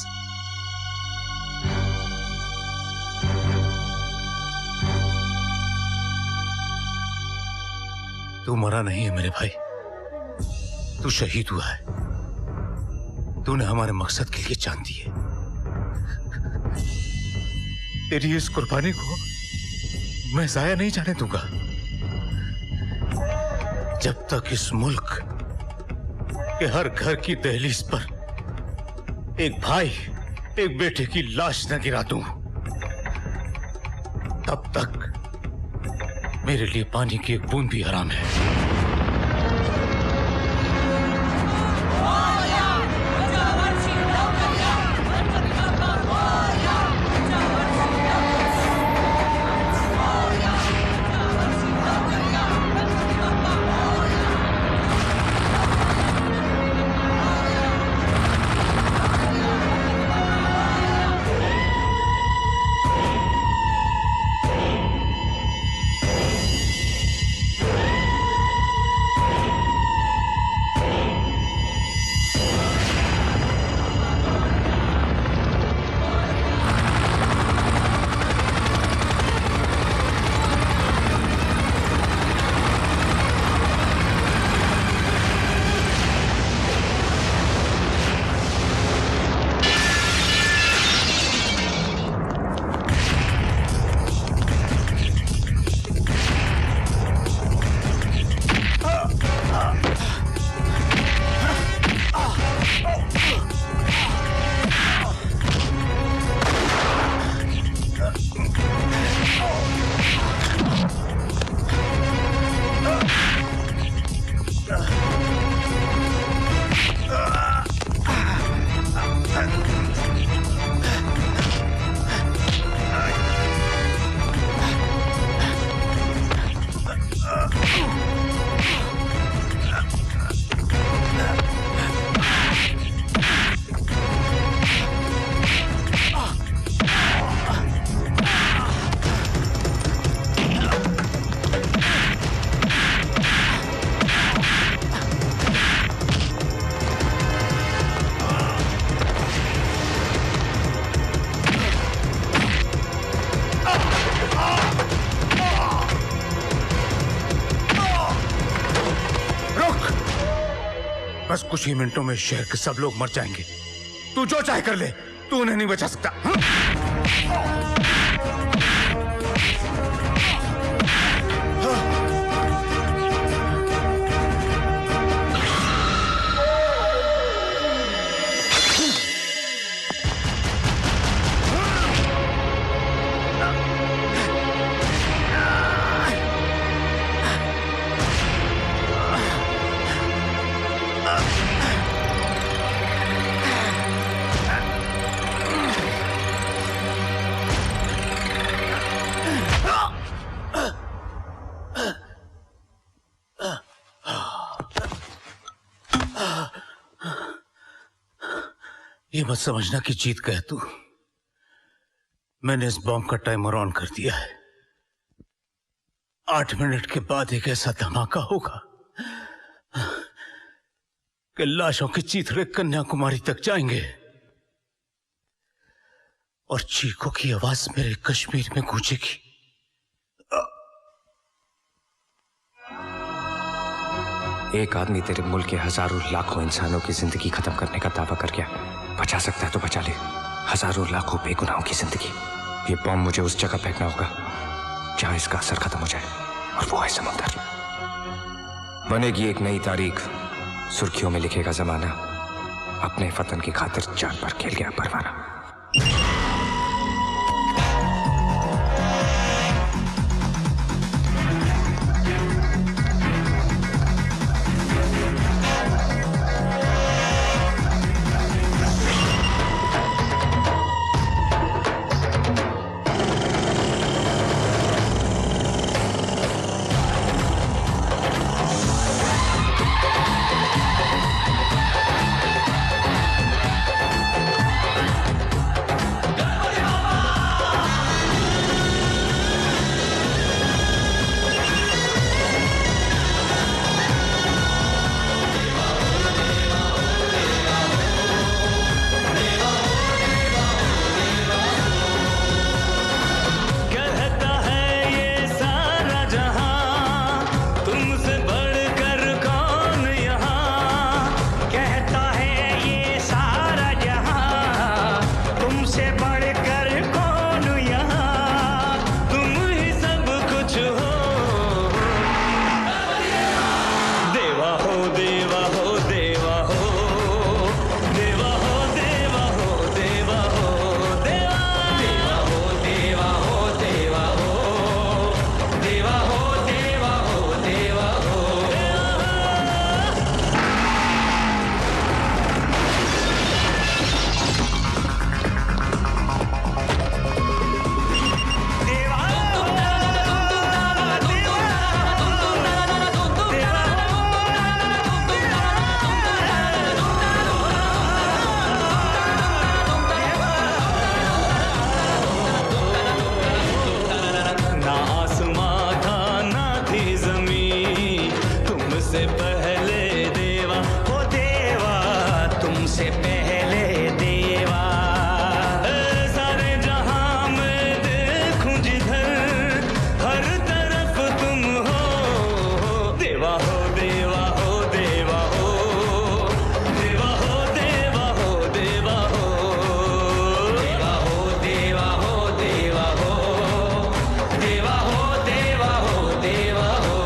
Speaker 1: तू मरा नहीं है मेरे भाई, तू शहीद हुआ है। तूने हमारे मकसद के लिए जान दी है। तेरी इस कुर्बानी को मैं जाया नहीं जाने दूंगा। जब तक इस मुल्क के हर घर की दहलीज पर एक भाई एक बेटे की लाश न गिरा दूं, तब तक मेरे लिए पानी की एक बूंद भी हराम है। बस कुछ ही मिनटों में शहर के सब लोग मर जाएंगे। तू जो चाहे कर ले, तू उन्हें नहीं बचा सकता। ये मत समझना कि जीत गया तू। मैंने इस बॉम्ब का टाइमर ऑन कर दिया है। 8 मिनट के बाद एक ऐसा धमाका होगा कि लाशों के चीथड़े कन्याकुमारी तक जाएंगे और चीखों की आवाज मेरे कश्मीर में गूंजेगी।
Speaker 6: एक आदमी तेरे मुल्क के हजारों लाखों इंसानों की जिंदगी खत्म करने का दावा कर गया। बचा सकता है तो बचा ले हजारों लाखों बेगुनाहों की जिंदगी। ये बॉम्ब मुझे उस जगह फेंकना होगा जहां इसका असर खत्म हो जाए, और वो है समुद्र। बनेगी एक नई तारीख, सुर्खियों में लिखेगा जमाना, अपने वतन की खातिर जान पर खेल गया परवाना।
Speaker 10: देवा हो देवा हो देवा हो।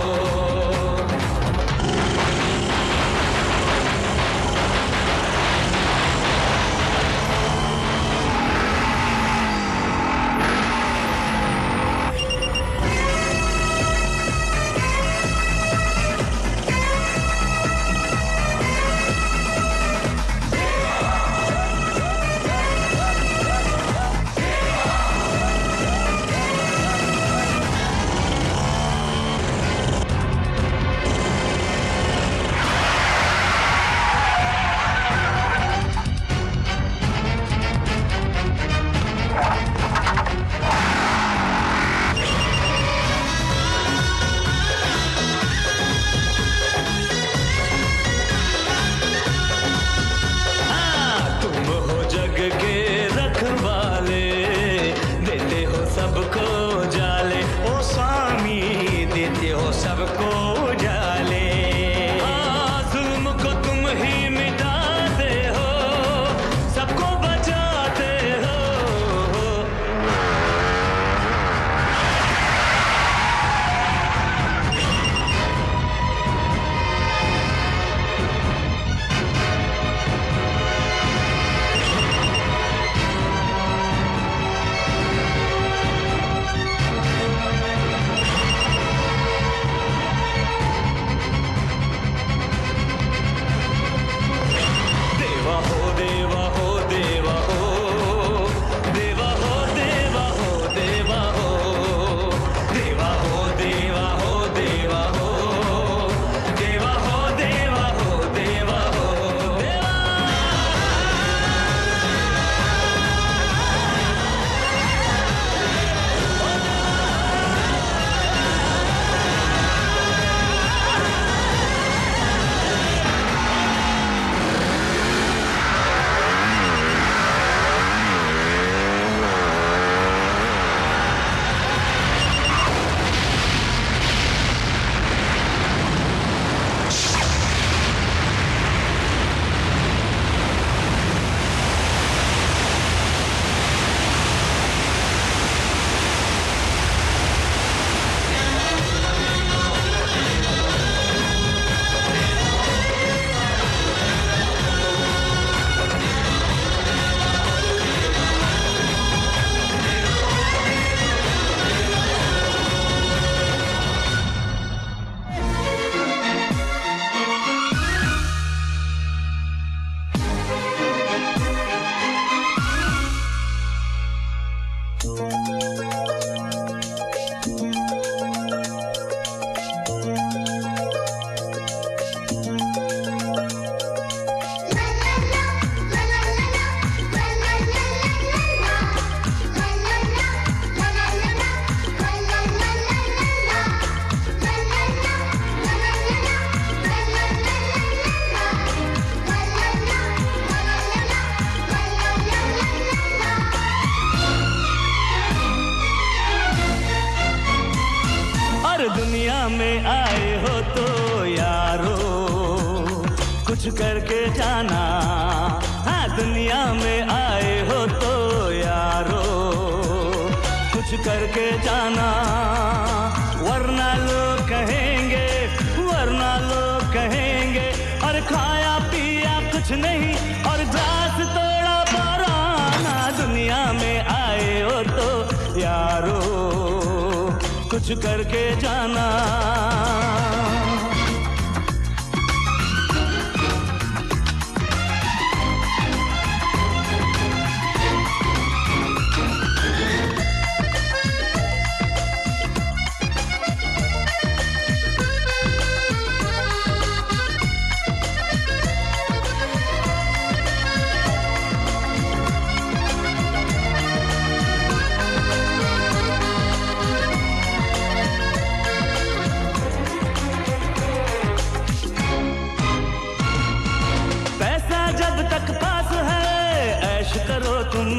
Speaker 10: में आए हो तो यारो कुछ करके जाना। हाँ दुनिया में आए हो तो यारो कुछ करके जाना, वरना लोग कहेंगे और खाया पिया कुछ नहीं और घास तोड़ा पराना। दुनिया में आए हो तो यारो कुछ करके जाना। पैसा जब तक पास है ऐश करो तुम,